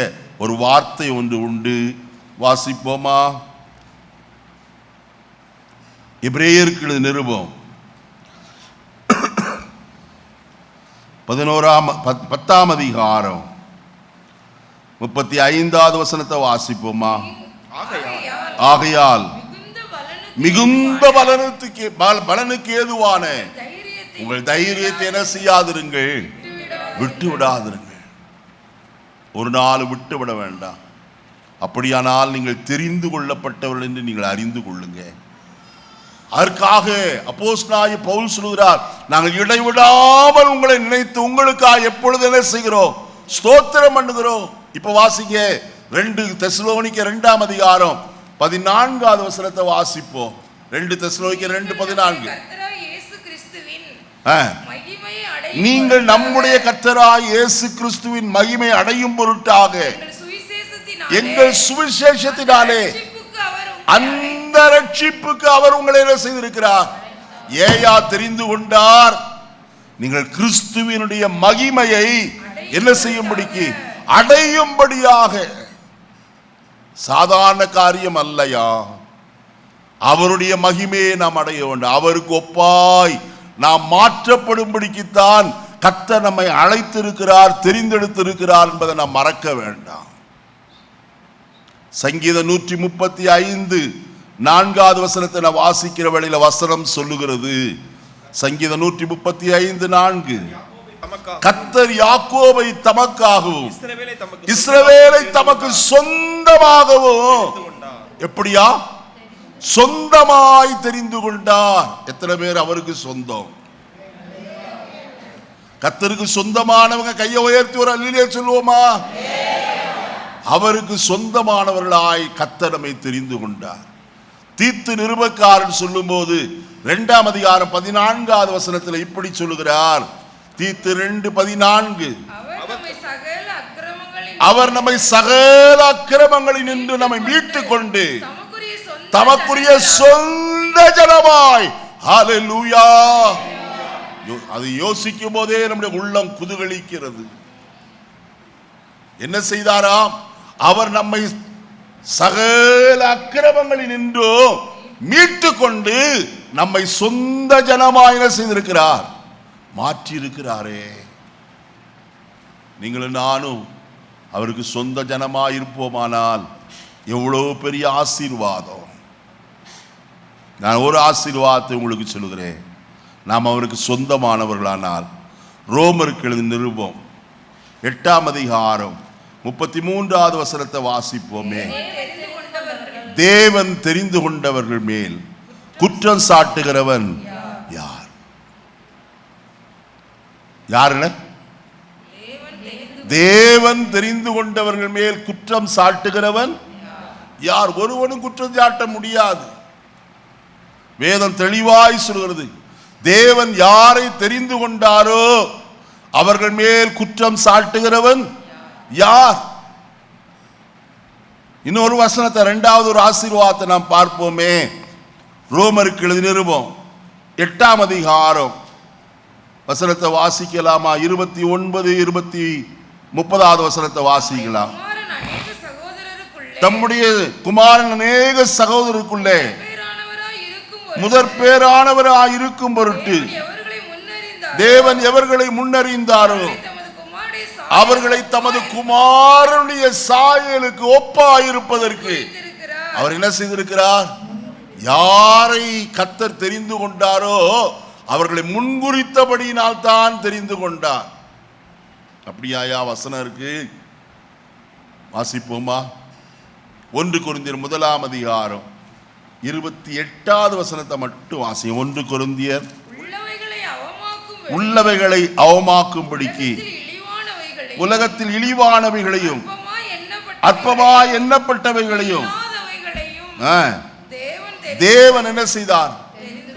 ஒரு வார்த்தை ஒன்று உண்டு. வாசிப்போமா? எபிரேயருக்கு நிருபம் 10ஆம் அதிகாரம் 35வது வசனத்தை வாசிப்போமா? ஆகையால் ஆகையால் மிகுந்த பலனுக்கு ஏதுவான உங்கள் தைரியத்தை என்ன செய்யாதிருங்கள், விட்டு விடாதிருங்கள். ஒரு நாள் விட்டு விட வேண்டாம். அப்படியானால் நீங்கள் தெரிந்து கொள்ளப்பட்டவர்கள் என்று நீங்கள் அறிந்து கொள்ளுங்க. அதற்காக அப்போஸ்தலனாகிய பவுல் சொல்கிறார், நாங்கள் இடைவிடாமல் உங்களை நினைத்து உங்களுக்காக எப்பொழுது என்ன செய்கிறோம், ஸ்தோத்திரம் பண்ணுகிறோம். இப்ப வாசிங்க 2 தெசலோனிக்கேயர் 2ஆம் அதிகாரம் 14வது வசனத்தை வாசிப்போம். 2 தெசலோனிக்கேயர் 2:14. நீங்கள் நம்முடைய கர்த்தராகிய இயேசு கிறிஸ்துவின் மகிமை அடையும் பொருட்டாக எங்கள் சுவிசேஷத்தினாலே அந்த ரட்சிப்புக்கு அவர் உங்களை என்ன செய்திருக்கிறார்? ஏயா தெரிந்து கொண்டார்? நீங்கள் கிறிஸ்துவினுடைய மகிமையை என்ன செய்யும்படிக்கு, அடையும்படியாக. சாதாரண காரியம் அல்லையா. அவருடைய மகிமையை நாம் அடைய வேண்டும். அவருக்கு ஒப்பாய் நாம் மாற்றப்படும்படிக்குத்தான் கர்த்தர் நம்மை அழைத்திருக்கிறார், தெரிந்தெடுத்திருக்கிறார் என்பதை நாம் மறக்க வேண்டாம். சங்கீதம் 135 4வது வசனத்தை நான் வாசிக்கிற வேளையில வசனம் சொல்லுகிறது. சங்கீதம் 135 4, கர்த்தர் யாக்கோபை தமக்காகவும் இஸ்ரவேலை தமக்கு சொந்தமாகவும் எப்படியா சொந்தமாய் தெரிந்து கொண்டார். எத்தனை பேர் அவருக்கு சொந்தம்? கர்த்தருக்கு சொந்தமானவங்க கையை உயர்த்தி ஒரு அல்லேலூயா சொல்லுவோமா? அவருக்கு சொந்தமானவர்களாய் கர்த்தர் நம்மை தெரிந்து கொண்டார். தீத்து நிருபக்காரன் சொல்லும் போது 2ஆம் அதிகாரம் 14வது வசனத்தில் இப்படி சொல்லுகிறார். தீத்து 2:14, அவர் நம்மை சகல அக்கிரமங்களில் நின்று நம்மை மீட்டுக் கொண்டு தமக்குரிய சொந்த ஜனமாய், ஹல்லேலூயா. அது யோசிக்கும் போதே நம்முடைய உள்ளம் குதூகலிக்கிறது. என்ன செய்தாராம்? அவர் நம்மை சகல அக்கிரமங்களில் நின்று மீட்டு கொண்டு நம்மை சொந்த ஜனமாய் என்ன செய்திருக்கிறார்? மாற்றி இருக்கிறாரே. நீங்களும் நானும் அவருக்கு சொந்த ஜனமாய் இருப்போமானால் எவ்வளவு பெரிய ஆசீர்வாதம். நான் ஒரு ஆசீர்வாதத்தை உங்களுக்கு சொல்லுகிறேன். நாம் அவருக்கு சொந்தமானவர்களானால் ரோமருக்கு எழுதின நிருபம் 8ஆம் அதிகாரம் 33வது வசனத்தை வாசிப்போமே. தேவன் தெரிந்து கொண்டவர்கள் மேல் குற்றம் சாட்டுகிறவன் யார்? யாருல? தேவன் தெரிந்து கொண்டவர்கள் மேல் குற்றம் சாட்டுகிறவன் யார்? ஒருவனும் குற்றம் சாட்ட முடியாது. வேதம் தெளிவாய் சொல்கிறது, தேவன் யாரை தெரிந்து கொண்டாரோ அவர்கள் மேல் குற்றம் சாட்டுகிறவன் யார்? இன்னொரு வசனத்தை, 2வது ஒரு ஆசீர்வாதத்தை நாம் பார்ப்போமே. ரோமருக்கு எழுதின நிருபம் 8ஆம் அதிகாரம் வசனத்தை வாசிக்கலாமா? 29 30வது வசனத்தை வாசிக்கலாம். தம்முடைய குமாரன் அநேக சகோதரருக்குள்ளே முதற் பேரானவராய் இருக்கும் பொருட்டு தேவன் எவர்களை முன்னறிந்தாரோ அவர்களை தமது குமாரனுடைய சாயலுக்கு ஒப்பாயிருப்பதற்கு அவர் என்ன செய்திருக்கிறார்? யாரை கர்த்தர் தெரிந்து கொண்டாரோ அவர்களை முன்குறித்தபடியினால் தான் தெரிந்து கொண்டார். அப்படியாயா வசனம் இருக்கு? வாசிப்போமா? 1 கொரிந்தியர் 1ஆம் அதிகாரம் 28வது வசனத்தை மட்டும் வாசியும். 1 கொரிந்தியர், உள்ளவைகளை அவமாக்கும்படிக்கு உலகத்தில் இழிவானவைகளையும் அற்பமாய் எண்ணப்பட்டவைகளையும் தேவன் என்ன செய்தார்?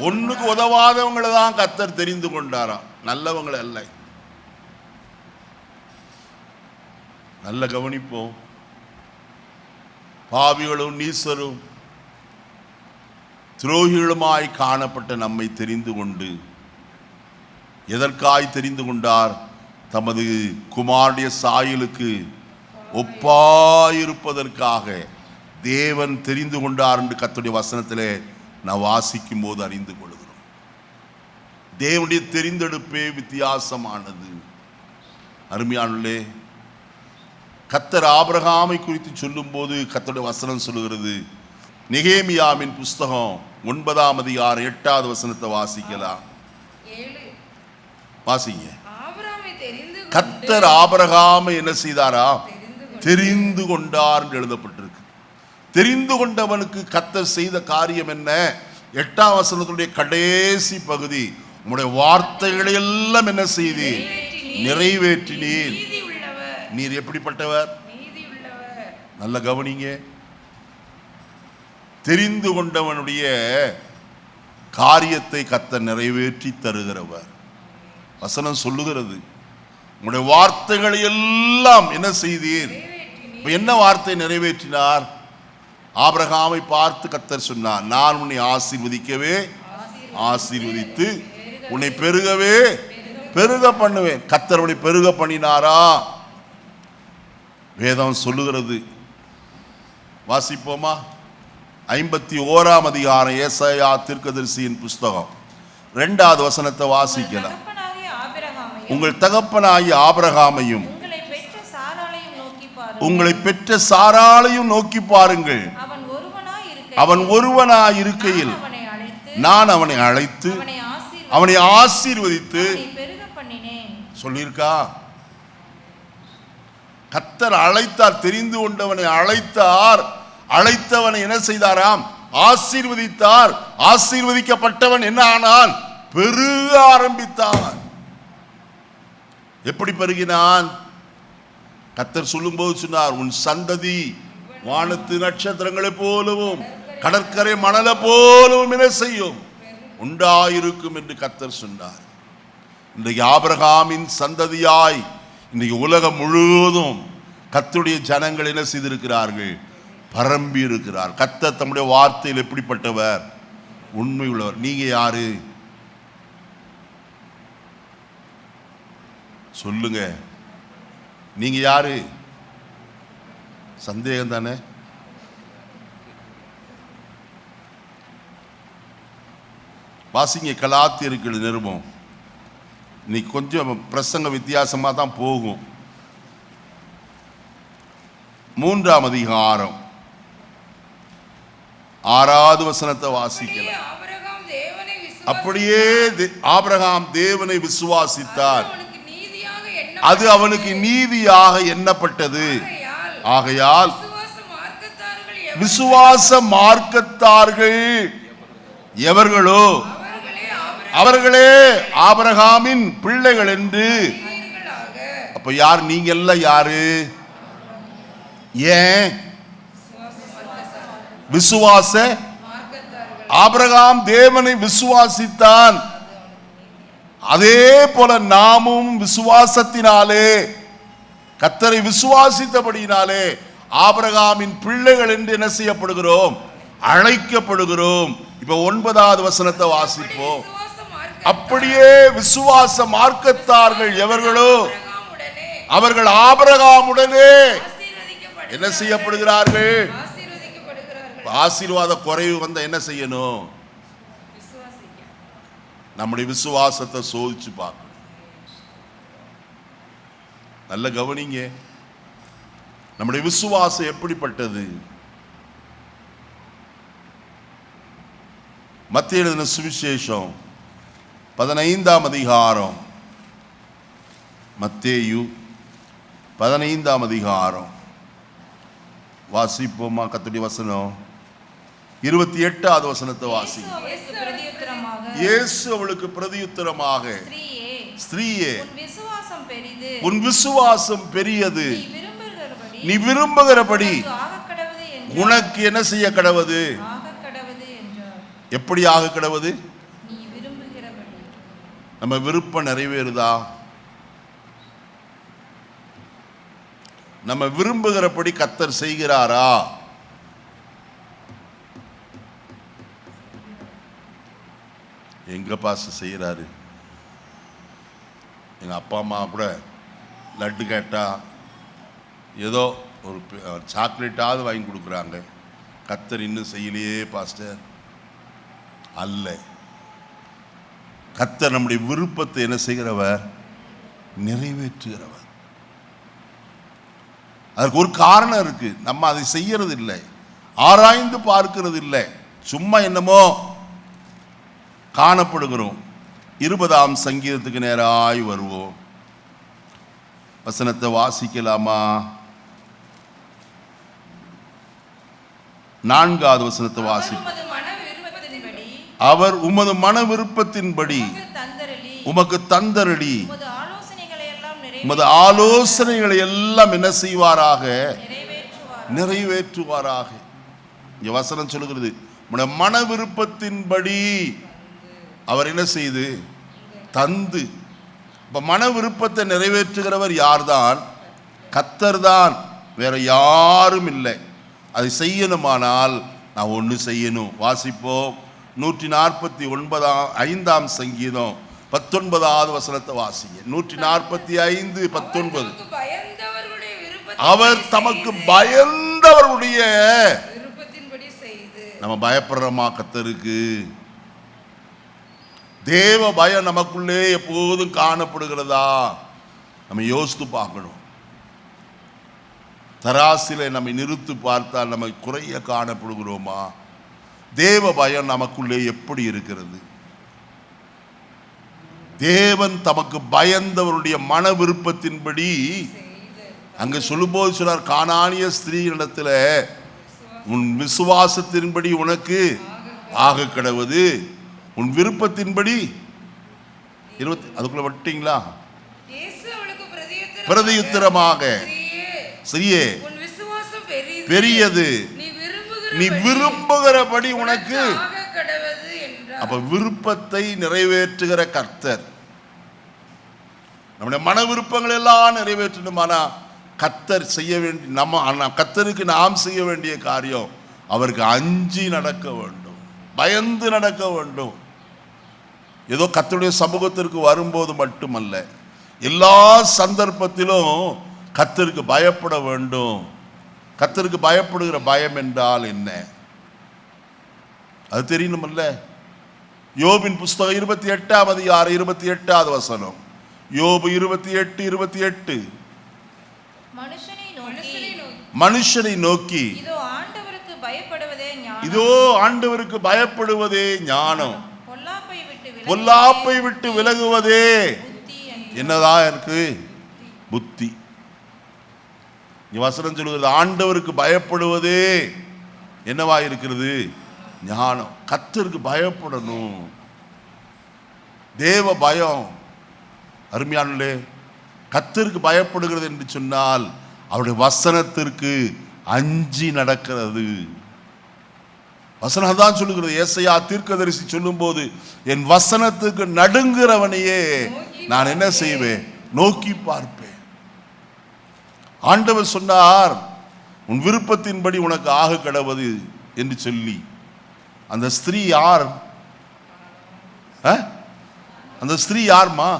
ஒண்ணுக்கு உதவாதவங்களை தான் கர்த்தர் தெரிந்து கொண்டாராம், நல்லவங்களை அல்ல. நல்ல கவனிப்போம். பாவிகளும் நீசரும் துரோகிகளுமாய் காணப்பட்ட நம்மை தெரிந்து கொண்டு எதற்காய் தெரிந்து கொண்டார்? தமது குமாரனுடைய சாயலுக்கு ஒப்பாயிருப்பதற்காக தேவன் தெரிந்து கொண்டார் என்று கர்த்தருடைய வசனத்திலே நான் வாசிக்கும் போது அறிந்து கொள்கிறோம். தேவனுடைய தெரிந்தெடுப்பே வித்தியாசமானது. அருமையானே, கர்த்தர் ஆபிரகாமை குறித்து சொல்லும் போது கர்த்தருடைய வசனம் சொல்லுகிறது. நெகேமியாவின் புஸ்தகம் 9ஆம் அதிகாரம் 8வது வசனத்தை வாசிக்கலாம். வாசிங்க. கர்த்தர் ஆபிரகாமை என்ன செய்தாரா? தெரிந்து கொண்டார் என்று எழுதப்பட்டிருக்கு. தெரிந்து கொண்டவனுக்கு கர்த்தர் செய்த காரியம் என்ன? 8ஆம் வசனத்துடைய கடைசி பகுதி, உம்முடைய வார்த்தைகளை எல்லாம் என்ன செய்தி? நிறைவேற்றினீர். நீர் எப்படிப்பட்டவர்? நல்ல கவனிங்க. தெரிந்து கொண்டவனுடைய காரியத்தை கர்த்தர் நிறைவேற்றி தருகிறவர். வசனம் சொல்லுகிறது, உம்முடைய வார்த்தைகளை எல்லாம் என்ன செய்தீர்? என்ன வார்த்தை நிறைவேற்றினார்? ஆபிரகாமை பார்த்து கர்த்தர் சொன்னார், நான் உன்னை ஆசீர்வதிக்கவே ஆசீர்வதித்து உன்னை பெருகவே பெருக பண்ணுவேன். கர்த்தர் உன்னை பெருக பண்ணினாரா? வேதம் சொல்லுகிறது. வாசிப்போமா? 51ஆம் அதிகாரம் ஏசாயா தீர்க்கதரிசியின் புஸ்தகம் 2வது வசனத்தை வாசிக்கலாம். உங்கள் தகப்பனாகிய ஆபிரகாமையும் உங்களை பெற்ற சாராளையும் நோக்கி பாருங்கள். அவன் ஒருவனாய் இருக்கையில் நான் அவனை அழைத்து அவனை ஆசீர்வதித்து சொல்லியிருக்கா? கர்த்தர் அழைத்தார், தெரிந்து கொண்டவனை அழைத்தார். அழைத்தவனை என்ன செய்தாராம்? ஆசீர்வதித்தார். ஆசீர்வதிக்கப்பட்டவன் என்ன ஆனான்? பெருக ஆரம்பித்தான். எப்படி பெருகினான்? கர்த்தர் சொல்லும்போது சொன்னார், உன் சந்ததி வானத்து நட்சத்திரங்களை போலவும் கடற்கரை மணலை போலவும் என்ன செய்யும்? உண்டாயிருக்கும் என்று கர்த்தர் சொன்னார். இன்றைக்கு ஆபிரகாமின் சந்ததியாய் இன்றைக்கு உலகம் முழுவதும் கர்த்தருடைய ஜனங்கள் என்ன செய்திருக்கிறார்கள்? பரம்பி இருக்கிறார். கர்த்தர் தம்முடைய வார்த்தையில் எப்படிப்பட்டவர்? உண்மை உள்ளவர். நீங்க யாரு? சொல்லுங்க, நீங்க யாரு? சந்தேகம் தானே? வாசிங்க கலாத்தியர்கள் நிருபம். இன்னைக்கு கொஞ்சம் பிரசங்க வித்தியாசமா தான் போகும். 3ஆம் அதிகாரம் 6வது வசனத்தை வாசிக்கலாம். அப்படியே ஆபிரகாம் தேவனை விசுவாசித்தார், அது அவனுக்கு நீதியாக எண்ணப்பட்டது. ஆகையால் விசுவாச மார்க்கத்தார்கள் எவர்களோ அவர்களே ஆபிரகாமின் பிள்ளைகள் என்று. அப்ப யார் நீங்க எல்லாம்? யாரு? ஏன்? விசுவாச. ஆபிரகாம் தேவனை விசுவாசித்தான், அதே போல நாமும் விசுவாசத்தினாலே கர்த்தரை விசுவாசித்தபடியினாலே ஆபிரகாமின் பிள்ளைகள் என்று என்ன செய்யப்படுகிறோம்? அழைக்கப்படுகிறோம். இப்ப 9வது வசனத்தை வாசிப்போம். அப்படியே விசுவாச மார்க்கத்தார்கள் எவர்களோ அவர்கள் ஆபிரகாமுடனே என்ன செய்யப்படுகிறார்கள்? ஆசீர்வாத குறைவு வந்த என்ன செய்யணும்? நம்முடைய விசுவாசத்தை சோதிச்சு பார்க்கணும். நல்ல கவனிங்க, நம்முடைய விசுவாசம் எப்படிப்பட்டது? மத்தேயு எழுதின சுவிசேஷம் 15ஆம் அதிகாரம். மத்தேயு 15ஆம் அதிகாரம் வாசிப்போமா? கர்த்தருடைய வசனம் 28வது வசனத்தை வாசி. இயேசு அவளுக்கு பிரதியுத்தரமாக, ஸ்திரீயே, உன் விசுவாசம் பெரியது, நீ விரும்புகிறபடி உனக்கு என்ன செய்ய கடவது? எப்படி ஆக கடவது? நம்ம விருப்பம் நிறைவேறுதா? நம்ம விரும்புகிறபடி கர்த்தர் செய்கிறாரா? எங்க பாஸ்டர் செய்கிறாரு? எங்க அப்பா அம்மா கூட லட்டு கேட்டா ஏதோ ஒரு சாக்லேட்டாவது வாங்கி கொடுக்குறாங்க. கர்த்தர் இன்னும் செய்யலையே பாஸ்டர். அல்ல, கர்த்தர் நம்முடைய விருப்பத்தை என்ன செய்கிறவர்? நிறைவேற்றுகிறவர். அதற்கு ஒரு காரணம் இருக்கு. நம்ம அதை செய்யறது இல்லை, ஆராய்ந்து பார்க்கிறது இல்லை, சும்மா என்னமோ காணப்படுகிறோம். 20ஆம் சங்கீதத்துக்கு நேராய் வருவோம். வசனத்தை வாசிக்கலாமா? 4வது வசனத்தை வாசி. அவர் உமது மன விருப்பத்தின்படி உமக்கு தந்தரளி உமது ஆலோசனைகளை எல்லாம் என்ன செய்வாராக? நிறைவேற்றுவாராக. இங்க வசனம் சொல்லுகிறது, உம்முடைய மன விருப்பத்தின்படி அவர் என்ன செய்து தந்து. இப்ப மன விருப்பத்தை நிறைவேற்றுகிறவர் யார்தான்? கர்த்தர் தான், வேற யாரும் இல்லை. அதை செய்யணுமானால் நான் ஒன்று செய்யணும். வாசிப்போம். 145ஆம் சங்கீதம் 19வது வசனத்தை வாசிங்க. 145:19. அவர் தமக்கு பயந்தவருடைய நம்ம பயப்படுறோமா? கர்த்தருக்கு தேவ பயம் நமக்குள்ளே எப்போதும் காணப்படுகிறதா? நம்ம யோசித்து பார்க்கணும். தராசில நம்மை நிறுத்து பார்த்தால் நம்ம குறைய காணப்படுகிறோமா? தேவ பயம் நமக்குள்ளே எப்படி இருக்கிறது? தேவன் தமக்கு பயந்தவருடைய மன விருப்பத்தின்படி அங்க சொல்லும்போது சொன்னார், கானானிய ஸ்திரீயிடத்துல உன் விசுவாசத்தின்படி உனக்கு ஆக கடவது, உன் விருப்பத்தின்படி 20 அதுக்குள்ள விட்டீங்களா? பிரதியுத்தரமாக, ஸ்திரீயே பெரியது, நீ விரும்புகிறபடி உனக்கு. அப்ப விருப்பத்தை நிறைவேற்றுகிற கர்த்தர் நம்முடைய மன விருப்பங்கள் எல்லாம் நிறைவேற்றணுமானா கர்த்தர் செய்ய வேண்டிய நம்ம கர்த்தருக்கு நாம் செய்ய வேண்டிய காரியம் அவருக்கு அஞ்சி நடக்க வேண்டும், பயந்து நடக்க வேண்டும். ஏதோ கர்த்தருடைய சமூகத்திற்கு வரும்போது மட்டுமல்ல, எல்லா சந்தர்ப்பத்திலும் கர்த்தருக்கு பயப்பட வேண்டும். கர்த்தருக்கு பயப்படுகிற பயம் என்றால் என்ன? அது தெரியணுமல்ல. யோபின் புஸ்தகம் 28ஆம் அதிகாரம் 28வது வசனம். யோபு 28:28. மனுஷனை நோக்கி இதோ ஆண்டவருக்கு பயப்படுவதே ஞானம், பொல்லாப்பை விட்டு விலகுவதே என்னதான் இருக்கு? புத்தி. வசனம் சொல்லுகிறது, ஆண்டவருக்கு பயப்படுவதே என்னவா இருக்கிறது? ஞானம். கர்த்தருக்கு பயப்படணும். தேவ பயம் அருமையானே. கர்த்தருக்கு பயப்படுகிறது என்று சொன்னால் அவருடைய வசனத்திற்கு அஞ்சி நடக்கிறது. வசனம் தான் சொல்லுகிறது. ஏசாயா தீர்க்கதரிசி சொல்லும் போது, என் வசனத்துக்கு நடுங்குறவனையே நான் என்ன செய்வேன்? நோக்கி பார்ப்பேன். ஆண்டவர் சொன்னார், உன் விருப்பத்தின்படி உனக்கு ஆக கடவது என்று சொல்லி. அந்த ஸ்திரீ யார்? அந்த ஸ்திரீ யார்மா?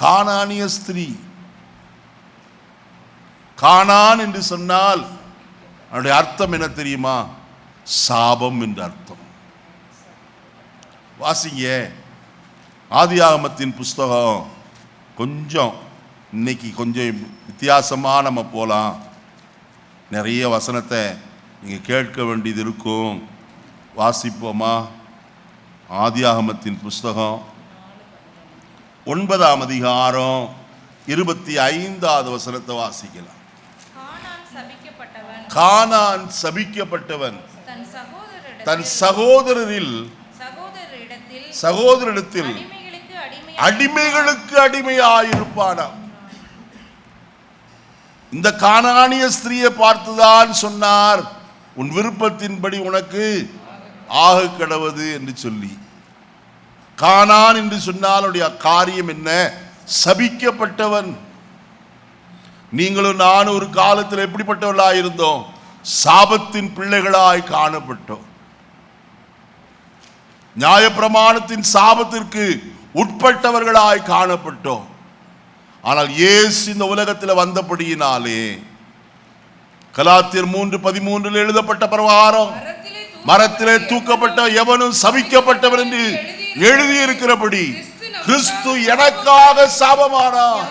கானானிய ஸ்திரீ. கானான் என்று சொன்னால் அதனுடைய அர்த்தம் என்ன தெரியுமா? சாபம் என்று அர்த்தம். வாசிங்க ஆதியாகமத்தின் புஸ்தகம். கொஞ்சம் இன்னைக்கு கொஞ்சம் வித்தியாசமா நம்ம போலாம். நிறைய வசனத்தை நீங்க கேட்க வேண்டியது இருக்கும். வாசிப்போமா? ஆதியாகமத்தின் புஸ்தகம் 9ஆம் அதிகாரம் 25வது வசனத்தை வாசிக்கலாம். கானான் சபிக்கப்பட்டவன் தன் சகோதரரிடத்தில் அடிமைகளுக்கு அடிமையாயிருப்பானாம். இந்த கானானிய ஸ்திரீயை பார்த்துதான் சொன்னார், உன் விருப்பத்தின்படி உனக்கு ஆக கடவது என்று சொல்லி. கானான் என்று சொன்னால் காரியம் என்ன? சபிக்கப்பட்டவன். நீங்களும் நானும் ஒரு காலத்தில் எப்படிப்பட்டவர்களாய் இருந்தோம்? சாபத்தின் பிள்ளைகளாய் காணப்பட்டோம். நியாயப்பிரமாணத்தின் சாபத்திற்கு உட்பட்டவர்களாய் காணப்பட்டோம். ஆனால் இயேசு இந்த உலகத்தில் வந்தபடியினாலே கலாத்தியர் 3:13 எழுதப்பட்ட பிரகாரம் மரத்திலே தூக்கப்பட்ட எவனும் சபிக்கப்பட்டவன் என்று எழுதியிருக்கிறபடி கிறிஸ்து எனக்காக சாபமானார்.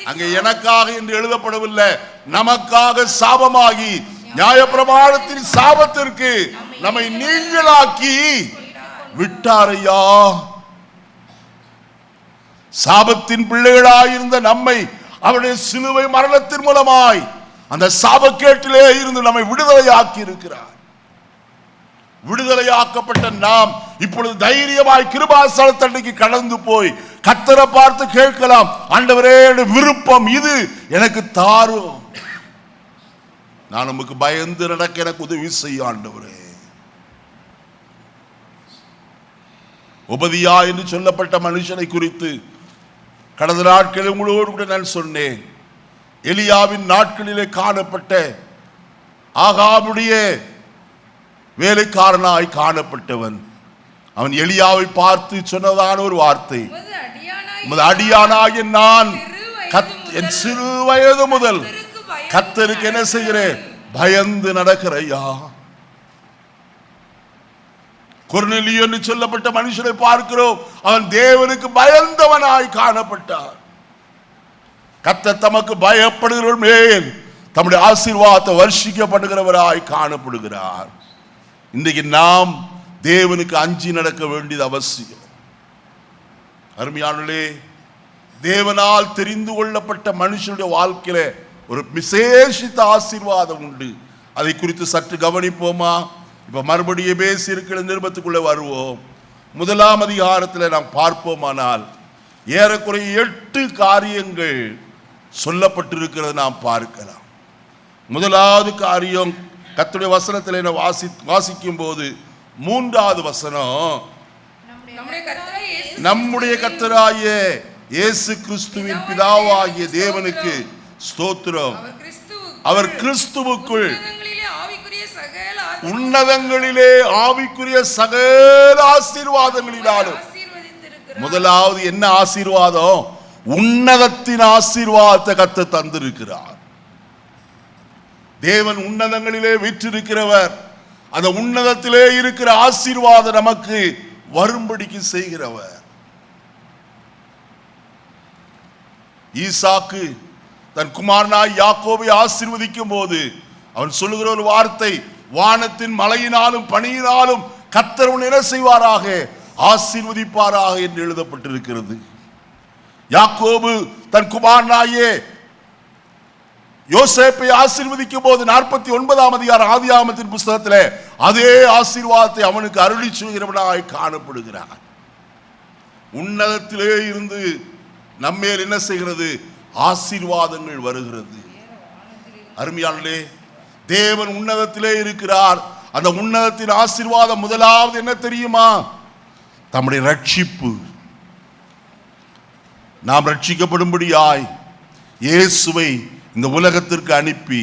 அங்கே எனக்காக என்று எழுதப்படவில்லை, நமக்காக சாபமாகி நியாயப்பிரமாணத்தின் சாபத்திற்கு நம்மை நீங்களாக்கி விட்டாரையா. சாபத்தின் பிள்ளைகளாயிருந்த நம்மை அவருடைய சிலுவை மரணத்தின் மூலமாய் அந்த சாபக்கேட்டிலே இருந்து நம்மை விடுதலையாக்கி இருக்கிறார். விடுதலையாக்கப்பட்ட நாம் இப்பொழுது தைரியமாய் கிருபாசனத்தண்டைக்கு கடந்து போய் கர்த்தரை பார்த்து கேட்கலாம், ஆண்டவரே விருப்பம் இது எனக்கு தாரும், நான் நமக்கு பயந்து நடக்க எனக்கு உதவி செய்ய ஆண்டவரே. உபதியா என்று சொல்லப்பட்ட மனுஷனை குறித்து கடந்த நாட்களில் உங்களோடு கூட நான் சொன்னேன். எலியாவின் நாட்களிலே காணப்பட்ட ஆகாபுடைய வேலைக்காரனாய் காணப்பட்டவன். அவன் எலியாவை பார்த்து சொன்னதான ஒரு வார்த்தை, அடியானாகிய நான் என் சிறு வயது முதல் கர்த்தருக்கு என்ன செய்கிறேன், பயந்து நடக்கிறையா. கொர்நேலியு என்று சொல்லப்பட்ட மனுஷனை பார்க்கிறோம், அவன் தேவனுக்கு பயந்தவனாய் காணப்பட்டார். கர்த்தர் தமக்கு பயப்படுகிறவர்கள் மேல் தம்முடைய ஆசீர்வாதத்தை வர்ஷிக்கப்படுகிறவராய் காணப்படுகிறார். இன்றைக்கு நாம் தேவனுக்கு அஞ்சி நடக்க வேண்டியது அவசியம். அருமையானவர்களே, தேவனால் தெரிந்து கொள்ளப்பட்ட மனுஷனுடைய வாழ்க்கையில ஒரு விசேஷித்த ஆசீர்வாதம் உண்டு. அதை குறித்து சற்று கவனிப்போமா? இப்ப மறுபடியும் பேசி இருக்கிற நிருபத்துக்குள்ள வருவோம். 1ஆம் அதிகாரத்தில் நாம் பார்ப்போமானால் ஏறக்குறைய 8 காரியங்கள் சொல்லப்பட்டிருக்கிறது நாம் பார்க்கலாம். முதலாவது காரியம் கர்த்தருடைய வசனத்தில் வாசிக்கும் போது 3வது வசனம், நம்முடைய கர்த்தராகிய இயேசு கிறிஸ்துவின் பிதாவாகிய தேவனுக்கு ஸ்தோத்திரம், அவர் கிறிஸ்துவுக்குள் உன்னதங்களிலே ஆவிக்குரிய சகல ஆசீர்வாதங்களினாலும். முதலாவது என்ன ஆசீர்வாதம்? உன்னதத்தின் ஆசீர்வாதத்தை கர்த்தர் தந்திருக்கிறார். தேவன் உன்னதங்களிலே வீற்றிருக்கிறவர். அந்த உன்னதத்திலே இருக்கிற ஆசீர்வாதம் நமக்கு வரும்படிக்கு செய்கிறவர். ஈசாக்கு தன் குமாரனாய் யாக்கோபை ஆசீர்வதிக்கும் போது அவன் சொல்லுகிற ஒரு வார்த்தை, வானத்தின் மழையினாலும் பனியினாலும் கர்த்தர் உன்னை என்ன செய்வாராக, ஆசீர்வதிப்பாராக என்று எழுதப்பட்டிருக்கிறது. யாக்கோபு தன் குமாரனாயே யோசேப்பை ஆசீர்வதிக்கும் போது 49ஆம் அதிகாரம் ஆதியாகமத்தின் புஸ்தகத்தில் அதே ஆசீர்வாதத்தை அவனுக்கு அருளி செய்கிறவனாய் காணப்படுகிறார். உன்னதத்திலே இருந்து நம்மேல் என்ன செய்கிறது, ஆசீர்வாதங்கள் வருகிறது. அருமையானே, தேவன் உன்னதத்திலே இருக்கிறார். அந்த உன்னதத்தின் ஆசீர்வாதம் முதலாவது என்ன தெரியுமா? தம்முடைய ரட்சிப்பு. நாம் ரட்சிக்கப்படும்படியாய் இயேசுவை இந்த உலகத்திற்கு அனுப்பி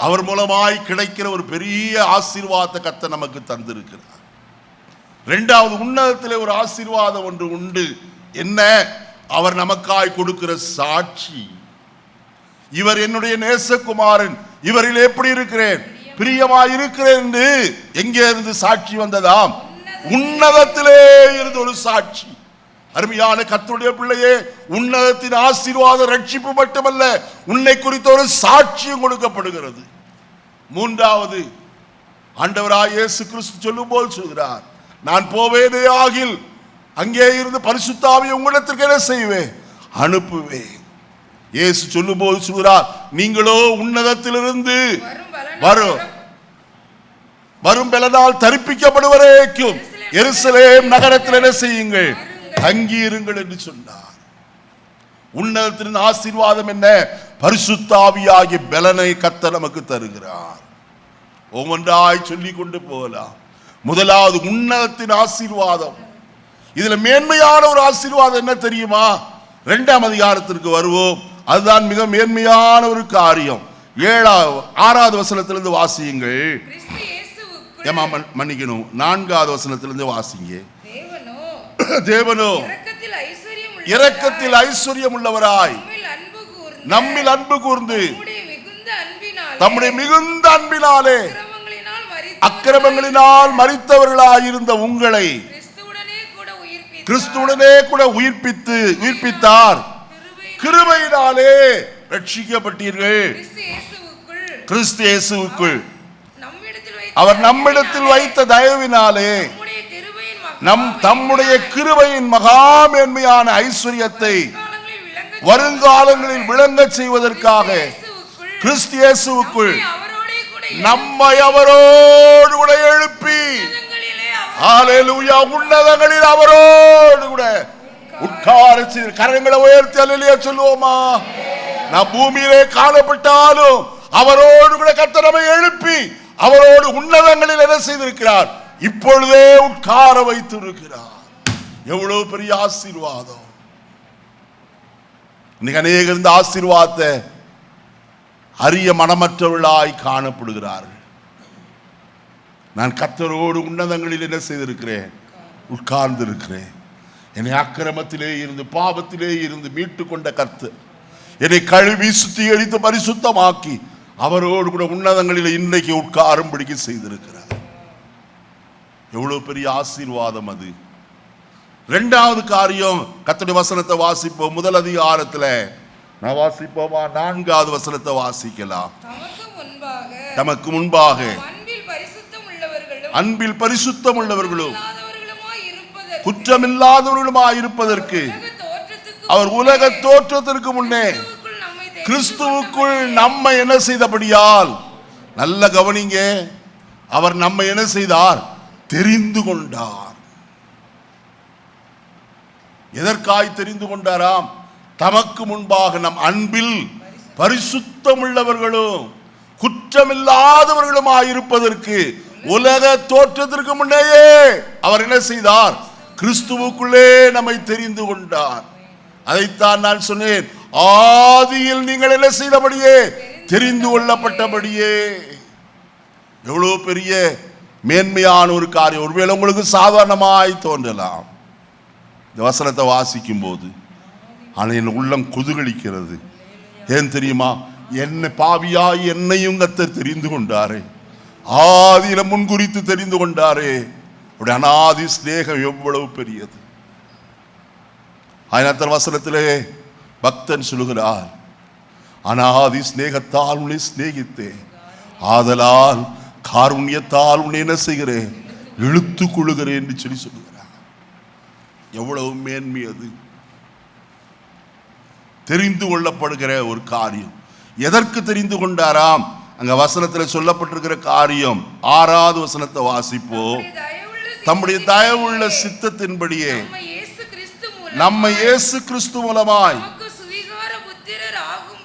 அவர் மூலமாய் கிடைக்கிற ஒரு பெரிய ஆசீர்வாதத்தை கர்த்தர் நமக்கு தந்திருக்கிறார். 2வது, உன்னதத்திலே ஒரு ஆசீர்வாதம் ஒன்று உண்டு. என்ன? அவர் நமக்காய் கொடுக்கிற சாட்சி. இவர் என்னுடைய நேசகுமாரன், இவரில் எப்படி இருக்கிறேன், பிரியமாய் இருக்கிறேன் என்று எங்கே இருந்து சாட்சி வந்ததாம்? உன்னதத்திலே இருந்து ஒரு சாட்சி. அருமையான கர்த்தருடைய பிள்ளையே, உன்னதத்தின் ஆசீர்வாத ரட்சிப்பு மட்டுமல்ல, உன்னை குறித்த ஒரு சாட்சியும் கொடுக்கப்படுகிறது. 3வது, ஆண்டவராய் இயேசு கிறிஸ்து சொல்லும் போது சொல்கிறார், நான் போவேனே ஆகில் அங்கே இருந்து பரிசுத்த ஆவியை உங்களிடத்திற்கு என்ன செய்வேன், அனுப்புவேன். இயேசு சொல்லும் போது சொல்கிறார், நீங்களோ உன்னதத்திலிருந்து வரும் பலனால் தரிப்பிக்கப்படுவதற்கும் எருசலேம் நகரத்தில் என்ன செய்யுங்கள், தங்கி இருங்கள் என்று சொன்னார். உன்னதத்தின் ஆசீர்வாதம் என்ன? பரிசுத்த ஆவியாகிய பலனை கர்த்தர் நமக்கு தருகிறார். ஒவ்வொன்றாய் சொல்லிக் கொண்டு போகலாம். முதலாவது உன்னதத்தின் ஆசீர்வாதம். இதுல மேன்மையான ஒரு ஆசீர்வாதம் என்ன தெரியுமா? 2ஆம் அதிகாரத்திற்கு வருவோம். அதுதான் மிக மேன்மையான ஒரு காரியம். 6வது வசனத்திலிருந்து வாசியுங்கள். ஏமா மன்னிக்கணும், 4வது வசனத்திலிருந்து வாசிங்க. தேவனோ இரக்கத்தில் ஐஸ்வர்யம் உள்ளவராய் நம்மில் அன்பு கூர்ந்து தம்முடைய மிகுந்த அன்பினாலே அக்கிரமங்களினால் மரித்தவர்களாயிருந்த உங்களை கிறிஸ்துவுடனே கூட உயிர்ப்பித்தார். கிருபையினாலே ரட்சிக்கப்பட்டீர்கள். கிறிஸ்து இயேசுவுக்குள் அவர் நம்மிடத்தில் வைத்த தயவினாலே தம்முடைய கிருபையின் மகாமேன்மையான ஐஸ்வரியத்தை வருங்காலங்களில் விளங்க செய்வதற்காக கிறிஸ்து இயேசுவுக்குள் நம்மை அவரோடு கூட எழுப்பி ஹல்லேலூயா உன்னதங்களில் அவரோடு கூட உட்கார செய்து கரங்களை உயர்த்தி அல்லேலூயா சொல்லுவோமா? நாம் பூமியிலே காணப்பட்டாலும் அவரோடு கூட கர்த்தர் நம்மை எழுப்பி அவரோடு உன்னதங்களில் என்ன செய்திருக்கிறார்? இப்பொழுதே உட்கார வைத்திருக்கிறார். எவ்வளவு பெரிய ஆசீர்வாதம்! இன்னைக்கு அநேகர் இந்த ஆசீர்வாதத்தை அறிய மனமற்றவர்களாய் காணப்படுகிறார்கள். நான் கர்த்தரோடு உன்னதங்களில் என்ன செய்திருக்கிறேன்? உட்கார்ந்து இருக்கிறேன். என்னை அக்கிரமத்திலே இருந்து பாவத்திலே இருந்து மீட்டு கொண்ட கர்த்தர் என்னை கழுவி சுத்திகரித்து பரிசுத்தமாக்கி அவரோடு கூட உன்னதங்களில் இன்னைக்கு உட்காரும்படிக்கு செய்திருக்கிறார். எவ்வளவு பெரிய ஆசீர்வாதம் அது! இரண்டாவது காரியம், கர்த்தருடைய வசனத்தை வாசிப்போம். முதல் அதிகாரத்துல நான் வாசிப்போமா? 4வது வசனத்தை வாசிக்கலாம். நமக்கு முன்பாக அன்பில் பரிசுத்தம் உள்ளவர்களும் குற்றமில்லாதவர்களுமாய் இருப்பதற்கு அவர் உலக தோற்றத்திற்கு முன்னே கிறிஸ்துவுக்குள் நம்மை என்ன செய்தபடியால், நல்ல கவனிங்க, அவர் நம்மை என்ன செய்தார்? தெரிந்து கொண்டார். எதற்காய் தெரிந்து கொண்டாராம்? தமக்கு முன்பாக நம் அன்பில் பரிசுத்தம் உள்ளவர்களும் குற்றமில்லாதவர்களுமாய் இருப்பதற்கு உலக தோற்றத்திற்கு முன்னேயே அவர் என்ன செய்தார்? கிறிஸ்துவுக்குள்ளே நம்மை தெரிந்து கொண்டார். அதைத்தான் நான் சொன்னேன், ஆதியில் நீங்கள் என்ன செய்தபடியே? தெரிந்து கொள்ளப்பட்டபடியே. எவ்வளவு பெரிய மேன்மையான ஒரு காரியம்! ஒருவேளை உங்களுக்கு சாதாரணமாய் தோன்றலாம் இந்த வசனத்தை வாசிக்கும் போது, ஆனால் என் உள்ளம் குதூகலிக்கிறது. ஏன் தெரியுமா? என்ன பாவியாய் என்னையும் கர்த்தர் தெரிந்து கொண்டாரே, ஆதியில முன்குறித்து தெரிந்து கொண்டாரே. அநாதி ஸ்நேகம் எவ்வளவு பெரியது! ஆயிரத்தர் வசனத்திலே பக்தன் சொல்லுகிறார், அநாதி ஸ்நேகத்தால் உன்னை சிநேகித்தேன், ஆதலால் காருண்யத்தால் உன்னை என்ன செய்கிறேன்? இழுத்துக் கொள்ளுகிறேன் என்று சொல்லுகிறார். எவ்வளவு மேன்மை அது! தெரிந்து கொள்ளப்படுகிற ஒரு காரியம். எதற்கு தெரிந்து கொண்டாராம்? அங்க வசனத்தில் சொல்லப்பட்டிருக்கிற காரியம் 6வது வசனத்தை வாசிப்போம். தம்முடைய தயவுள்ள சித்தத்தின்படியே நம்ம இயேசு கிறிஸ்து மூலமாய்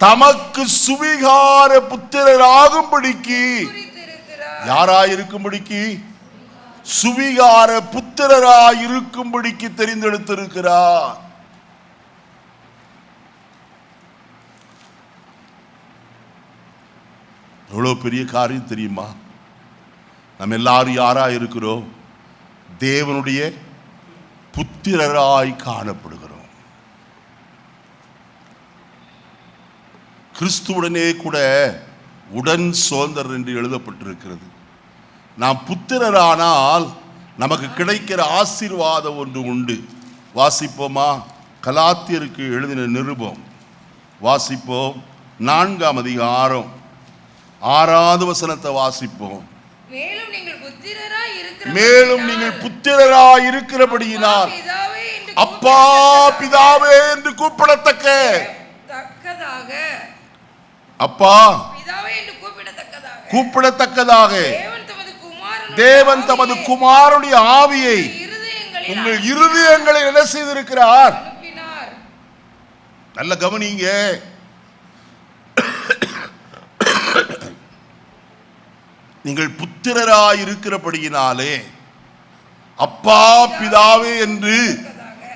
தமக்கு சுவிகார புத்திரராகும்படிக்கு, யாராயிருக்கும்படிக்கு? சுவிகார புத்திரராயிருக்கும்படிக்கு தெரிந்தெடுத்திருக்கிறார். எவ்வளவு பெரிய காரியம் தெரியுமா? நம்ம எல்லாரும் யாரா இருக்கிறோம்? தேவனுடைய புத்திரராய் காணப்படுகிறோம். கிறிஸ்துவுடனே கூட உடன் சுதந்திரர் என்று எழுதப்பட்டிருக்கிறது. நாம் புத்திரரானால் நமக்கு கிடைக்கிற ஆசீர்வாதம் ஒன்று உண்டு. வாசிப்போமா? கலாத்தியருக்கு எழுதின நிருபம் வாசிப்போம். 4ஆம் அதிகாரம் 6வது வசனத்தை வாசிப்போம். மேலும் நீங்கள் புத்திரராய் இருக்கிறபடியினால் அப்பா பிதாவே என்று கூப்பிடத்தக்க, அப்பா கூப்பிடத்தக்கதாக தேவன் தமது குமாரனுடைய ஆவியை உங்கள் இருதயங்களில் என்ன செய்திருக்கிறார்? நல்ல கவனிங்க. நீங்கள் புத்திரராய் இருக்கிறபடியினாலே அப்பா பிதாவே என்று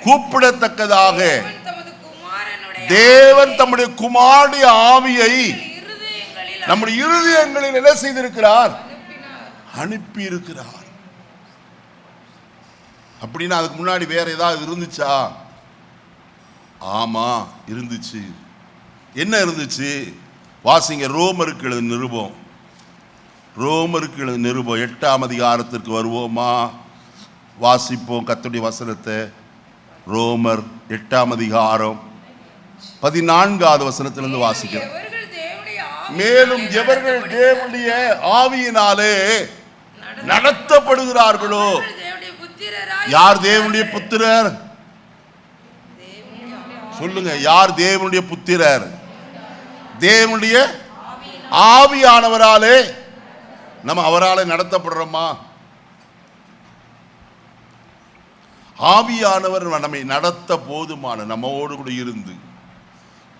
கூப்பிடத்தக்கதாக தேவன் தம்முடைய குமாரனுடைய ஆவியை நம்முடைய இருதயங்களில் என்ன செய்திருக்கிறார்? அனுப்பி இருக்கிறார். அப்படின்னா அதுக்கு முன்னாடி வேற ஏதாவது இருந்துச்சா? ஆமா இருந்துச்சு. என்ன இருந்துச்சு? வாசிங்க. ரோமருக்கு எழுதின நிருபம், ரோமருக்கு எழுதின நிருபம் 8ஆம் அதிகாரத்திற்கு வருவோமா? வாசிப்போம் கர்த்தருடைய வசனத்தை. ரோமர் 8ஆம் அதிகாரம் 14வது வசனத்திலிருந்து வாசிக்கிறோம். மேலும் எவர்கள் தேவனுடைய ஆவியினாலே நடத்தப்படுகிறார்களோ. யார் தேவனுடைய புத்திரர்? சொல்லுங்க, யார் தேவனுடைய புத்திரர்? தேவனுடைய ஆவியானவராலே நம்ம அவராலே நடத்தப்படுறோமா? ஆவியானவர் நம்மை நடத்த போதுமான, நம்மோடு கூட இருந்து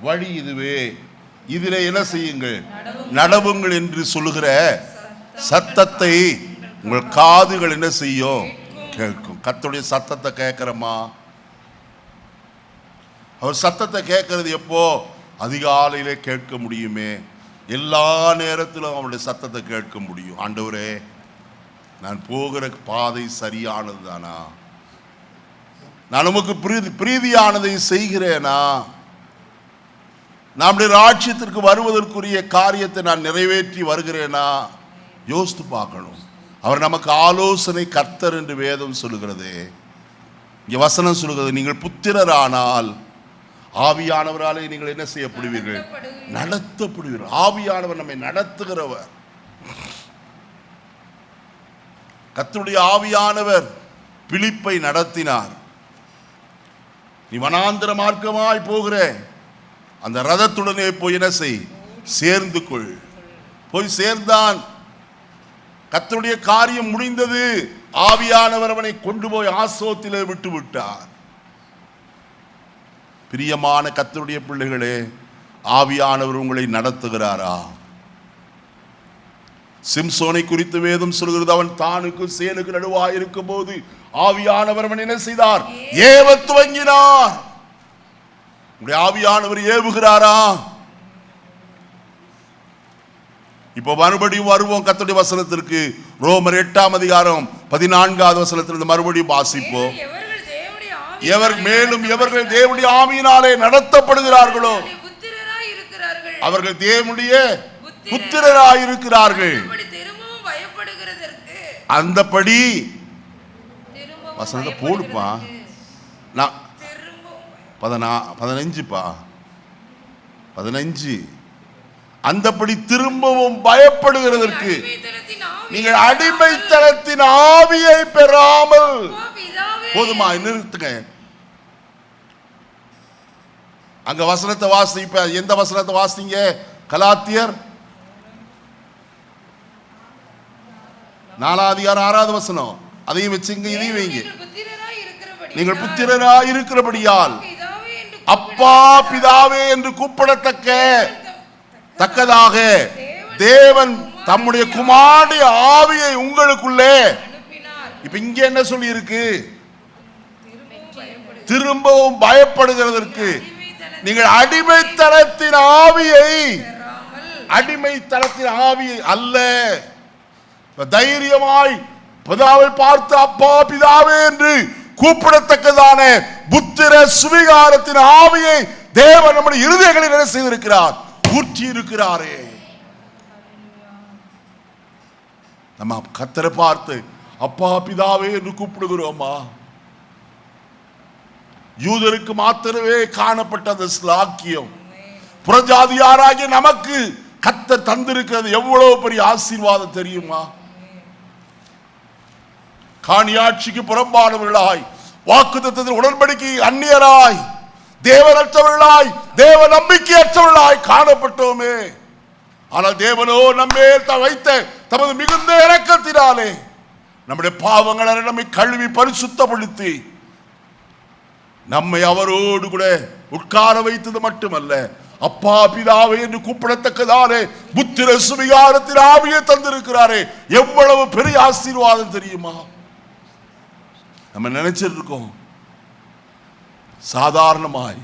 வழி இதுவே, இதிலே என்ன செய்யுங்கள், நடவுங்கள் என்று சொல்லுகிற சத்தத்தை உங்கள் காதுகள் என்ன செய்யும், கேட்கும். கர்த்தருடைய சத்தத்தை கேட்கிறோமா? அவர் சத்தத்தை கேட்கறது எப்போ? அதிகாலையிலே கேட்க முடியுமே. எல்லா நேரத்திலும் அவருடைய சத்தத்தை கேட்க முடியும். ஆண்டவரே, நான் போகிற பாதை சரியானது தானா? நான் உமக்கு பிரீதியானதை செய்கிறேனா? நம்முடைய ராஜ்யத்திற்கு வருவதற்குரிய காரியத்தை நான் நிறைவேற்றி வருகிறேனா? யோசித்து பார்க்கணும். அவர் நமக்கு ஆலோசனை கர்த்தர் என்று வேதம் சொல்லுகிறது. இங்கே வசனம் சொல்லுகிறது, நீங்கள் புத்திரரானால் ஆவியானவராலே நீங்கள் என்ன செய்யப்படுவீர்கள்? நடத்தப்படுவீர்கள். ஆவியானவர் நம்மை நடத்துகிறவர். கர்த்தருடைய ஆவியானவர் பிலிப்பை நடத்தினார். நீ வனாந்தர மார்க்கமாய் போகிற அந்த ரதத்துடனே போய் என்ன செய், சேர்ந்து கொள். போய் சேர்ந்தான். கர்த்தருடைய காரியம் முடிந்தது. ஆவியானவர் அவனை கொண்டு போய் ஆசோத்திலே விட்டு விட்டார். பிரியமான கர்த்தருடைய பிள்ளைகளே, ஆவியானவர் உங்களை நடத்துகிறாரா? சிம்சோனை குறித்து வேதம் சொல்கிறது, அவன் தானுக்கு சேனுக்கு நடுவாய் இருக்கும் போது ஆவியானவர் அவன் என்ன செய்தார்? ஏவ துவங்கினார். உங்களுடைய ஆவியானவர் ஏவுகிறாரா? இப்போ மறுபடியும் வருவோம் கர்த்தருடைய வசனத்திற்கு. ரோமர் 8ஆம் அதிகாரம் 14வது வசனத்திலிருந்து மறுபடியும் வாசிப்போம். மேலும் எவர்கள் தேவனுடைய ஆவியினாலே நடத்தப்படுகிறார்களோ அவர்கள் தேவனுடைய புத்திரராயிருக்கிறார்கள். அந்தபடி வசனத்தை போடுப்பா. 15 அந்தபடி திரும்பவும் பயப்படுகிறதற்கு நீங்கள் அடிமைத்தனத்தின் ஆவியை பெறாமல். போதுமா, நிறுத்துங்க. அங்க வசனத்தை வாசிப்ப. எந்த வசனத்தை வாசிங்க? கலாத்தியர் 4ஆம் அதிகாரம் 6வது வசனம். அதையும் வச்சுங்க, இதையும் வைங்க. நீங்கள் புத்திரராய் இருக்கிறபடியால் அப்பா பிதாவே என்று கூப்பிடத்தக்கதாக தேவன் தம்முடைய குமாரனுடைய ஆவியை உங்களுக்குள்ளே. இப்ப இங்க என்ன சொல்லி இருக்கு? திரும்பவும் பயப்படுகிறதற்கு நீங்கள் அடிமைத்தனத்தின் ஆவியை அல்ல, தைரியமாய் பிதாவை பார்த்து அப்பா பிதாவே என்று கூப்பிடத்தக்கதான புத்திர சுவிகாரத்தின் ஆவியை தேவன் நம்முடைய இருதயங்களில் என்ன செய்திருக்கிறார்? ஊற்றி இருக்கிறாரே. நம்ம கர்த்தரை பார்த்து அப்பா பிதாவே என்று கூப்பிடுகிறோமா? யூதருக்கு மாத்திரமே காணப்பட்ட அந்த ஸ்லாக்கியம் புறஜாதியாராகிய நமக்கு கர்த்தர் தந்திருக்கிறது எவ்வளவு பெரிய ஆசீர்வாதம் தெரியுமா? காணியாட்சிக்கு புறம்பானவர்களாய், வாக்குத்தத்தத்தின் உடன்படிக்கை அந்நியராய், தேவனற்றவர்களாய், தேவ நம்பிக்கையற்றவர்களாய் காணப்பட்டோமே. ஆனால் தேவனோ நம்மேல் வைத்த தமது மிகுந்த இரக்கத்தினாலே நம்முடைய பாவங்களை நம்மை கழுவி பரிசுத்தப்படுத்தி நம்மை அவரோடு கூட உட்கார வைத்தது மட்டுமல்ல, அப்பா பிதாவே என்று கூப்பிடத்தக்கதானே புத்திர சுவிகாரத்தின் ஆவியை தந்திருக்கிறாரே. எவ்வளவு பெரிய ஆசீர்வாதம் தெரியுமா? நம்ம நினைச்சிட்டு இருக்கோம் சாதாரணமாய்.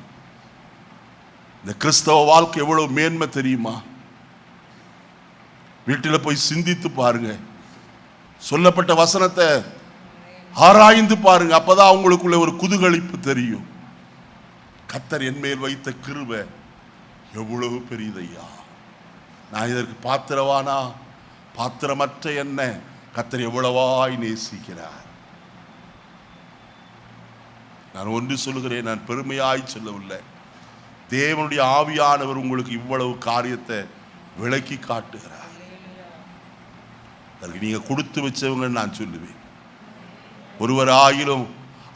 இந்த கிறிஸ்தவ வாழ்க்கை எவ்வளவு மேன்மை தெரியுமா? வீட்டில் போய் சிந்தித்து பாருங்க. சொல்லப்பட்ட வசனத்தை ஆராய்ந்து பாருங்க. அப்பதான் உங்களுக்குள்ள ஒரு குதூகலிப்பு தெரியும். கர்த்தர் என் மேல் வைத்த கிருபை எவ்வளவு பெரியதையா! நான் இதற்கு பாத்திரவானா? பாத்திரமற்ற என்ன கர்த்தர் எவ்வளவாய் நேசிக்கிறார். நான் ஒன்று சொல்லுகிறேன், நான் பெருமையாய் சொல்லவில்லை. தேவனுடைய ஆவியானவர் உங்களுக்கு இவ்வளவு காரியத்தை விளக்கி காட்டுகிறார். அதற்கு நீங்க கொடுத்து வச்சவங்க நான் சொல்லுவேன். ஒருவர் ஆயிலும்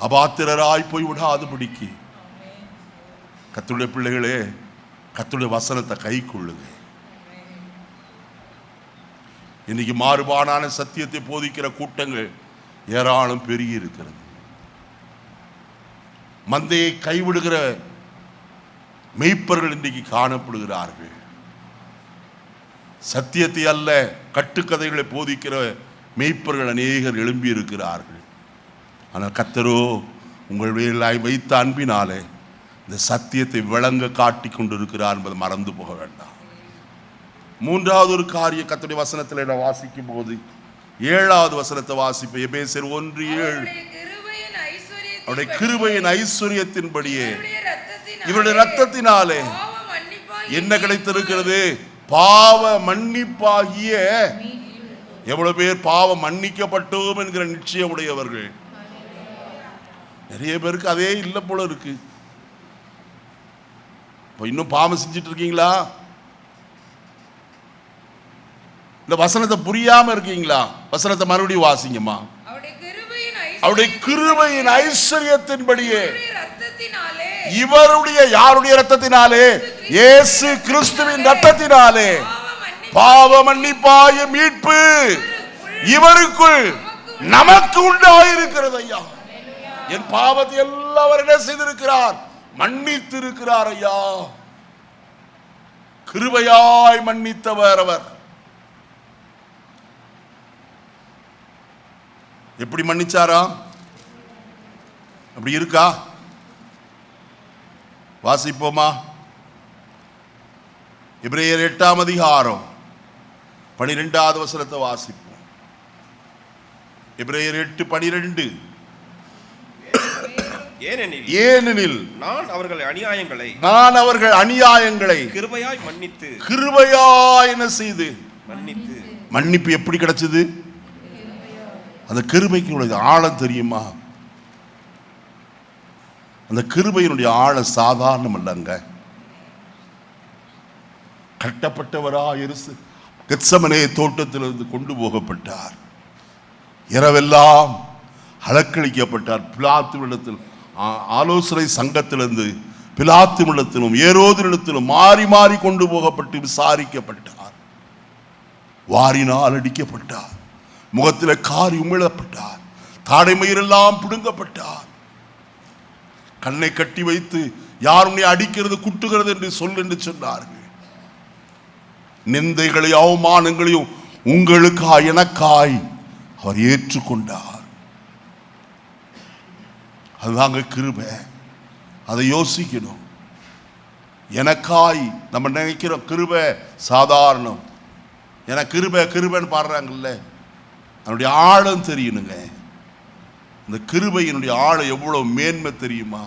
அபாத்திரராய் போய் விடாதபடிக்கு கர்த்தருடைய பிள்ளைகளே, கர்த்தருடைய வசனத்தை கை கொள்ளுங்க. இன்னைக்கு மாறுபாடான சத்தியத்தை போதிக்கிற கூட்டங்கள் ஏராளம் பெருகி இருக்கிறது. மந்தையை கைவிடுகிற மெய்ப்பர்கள் இன்றைக்கு காணப்படுகிறார்கள். சத்தியத்தை அல்ல, கட்டுக்கதைகளை போதிக்கிற மெய்ப்பர்கள் அநேகர் எழும்பி இருக்கிறார்கள். ஆனால் கர்த்தரோ உங்கள் மேலாய் வைத்த அன்பினாலே இந்த சத்தியத்தை விளங்க காட்டி கொண்டிருக்கிறார் என்பதை மறந்து போக வேண்டாம். மூன்றாவது ஒரு காரியம் கர்த்தருடைய வசனத்தில் நான் வாசிக்கும் போது 7வது வசனத்தை வாசிப்பேன். எபேசியர் 1:7. அவருடைய கிருபையின் ஐஸ்வரியத்தின்படியே இவருடைய ரத்தத்தினாலே என்ன கிடைத்திருக்கிறது? பாவ மன்னிப்பாகிய. எவ்வளவு பேர் பாவம் மன்னிக்கப்பட்டோம் என்கிற நிச்சயம் உடையவர்கள்? நிறைய பேருக்கு அதே இல்லை போல இருக்கு. இன்னும் பாவம் செஞ்சிட்டு இருக்கீங்களா? இந்த வசனத்தை புரியாம இருக்கீங்களா? வசனத்தை மறுபடியும் வாசிங்கம்மா. அவருடைய கிருபையின் ஐஸ்வரியத்தின்படியே இவருடைய, யாருடைய ரத்தத்தினாலே? இயேசு கிறிஸ்துவின் ரத்தத்தினாலே பாவ மன்னிப்பாய மீட்பு இவருக்குள் நமக்கு உண்டாயிருக்கிறது. ஐயா, என் பாவத்தை எல்லாம் அவர் என்ன செய்திருக்கிறார்? மன்னித்திருக்கிறார். ஐயா, கிருபையாய் மன்னித்தவர் அவர். எப்படி மன்னிச்சாரா? அப்படி இருக்கா? வாசிப்போமா? எபிரேயர் 8ஆம் அதிகாரம் 12வது வசனத்தை வாசிப்போம். எபிரேயர் 8:12. ஏனெனில் நான் அவர்கள் அநியாயங்களை கிருபையாய் மன்னித்து, கிருபையாய் என்ன செய்து மன்னித்து. மன்னிப்பு எப்படி கிடைச்சது? அந்த கிருபைக்கு ஆழம் தெரியுமா? அந்த கிருபையினுடைய ஆழம் சாதாரணம் அல்லங்க. கட்டப்பட்டவரா கெத்சமனே தோட்டத்திலிருந்து கொண்டு போகப்பட்டார். இரவெல்லாம் அலக்களிக்கப்பட்டார். பிலாத்துவிடத்தில், ஆலோசனை சங்கத்திலிருந்து பிலாத்துவிடத்திலும் ஏரோதிடத்திலும் மாறி மாறி கொண்டு போகப்பட்டு விசாரிக்கப்பட்டார். வாரினால் அடிக்கப்பட்டார். முகத்தில் காரி உமிழப்பட்டார். தாடை மயிரெல்லாம் பிடுங்கப்பட்டார். கண்ணை கட்டி வைத்து யார் உன்னை அடிக்கிறது குட்டுகிறது என்று சொல் என்று சொன்னார்கள். நிந்தைகளை அவமானங்களையும் உங்களுக்காய் எனக்காய் அவர் ஏற்றுக்கொண்டார். அதுதாங்க கிருபை. அதை யோசிக்கணும். எனக்காய் நம்ம நினைக்கிறோம் கிருபை சாதாரணம். ஏன்னா கிருபை கிருபைன்னு பாடுறாங்கல்ல, அதனுடைய ஆழம் தெரியணுங்க. இந்த கிருபையினுடைய ஆழம் எவ்வளவு மேன்மை தெரியுமா?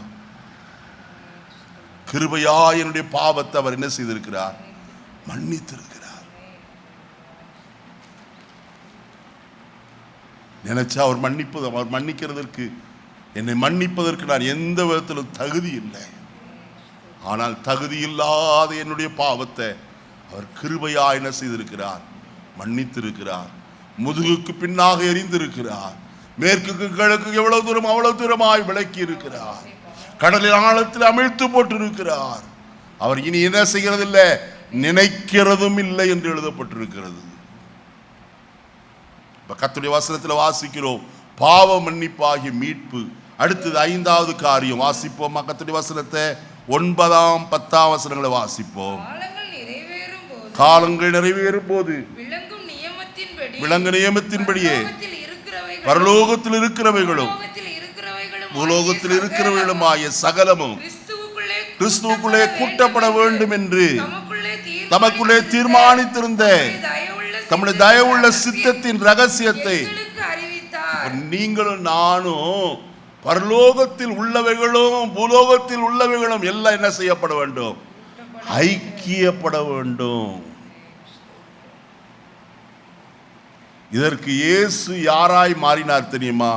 கிருபையா என்னுடைய பாவத்தை அவர் என்ன செய்திருக்கிறார்? மன்னித்திருக்கிறார். நினைச்சா அவர் மன்னிப்பது, அவர் மன்னிக்கிறதற்கு, என்னை மன்னிப்பதற்கு நான் எந்த விதத்திலும் தகுதி இல்லை. ஆனால் தகுதி இல்லாத என்னுடைய பாவத்தை அவர் கிருபையா என்ன செய்திருக்கிறார்? மன்னித்திருக்கிறார். முதுகுக்கு பின்னாக எரிந்திருக்கிறார். மேற்குக்கு கிழக்கு எவ்வளவு தூரம் அவ்வளவு தூரமாய் விளக்கி இருக்கிறார். கடலில் ஆழத்தில் அமிழ்த்து போட்டிருக்கிறார். அவர் இனி என்ன செய்கிறதில்லை, நினைக்கிறதும் இல்லை என்று எழுதப்பட்டிருக்கிறது. கர்த்தருடைய வசனத்தில் வாசிக்கிறோம், பாவ மன்னிப்பாகிய மீட்பு. அடுத்தது 5வது காரியம் வாசிப்போம். கர்த்தருடைய வசனத்தை 9ஆம் 10ஆம் வசனங்களை வாசிப்போம். காலங்கள் நிறைவேறும் போது விளங்கு நியமத்தின்படியே பரலோகத்தில் இருக்கிறவைகளும் பூலோகத்தில் இருக்கிறவைகளுமாய சகலமும் கிறிஸ்துவுக்குள்ளே கூட்டப்பட வேண்டும் என்று தமக்குள்ளே தீர்மானித்திருந்த தம்முடைய தயவுள்ள சித்தத்தின் ரகசியத்தை நீங்களும் நானும் பரலோகத்தில் உள்ளவைகளும் பூலோகத்தில் உள்ளவைகளும் எல்லாம் என்ன செய்யப்பட வேண்டும்? ஐக்கியப்பட வேண்டும். இதற்கு இயேசு யாராய் மாறினார் தெரியுமா?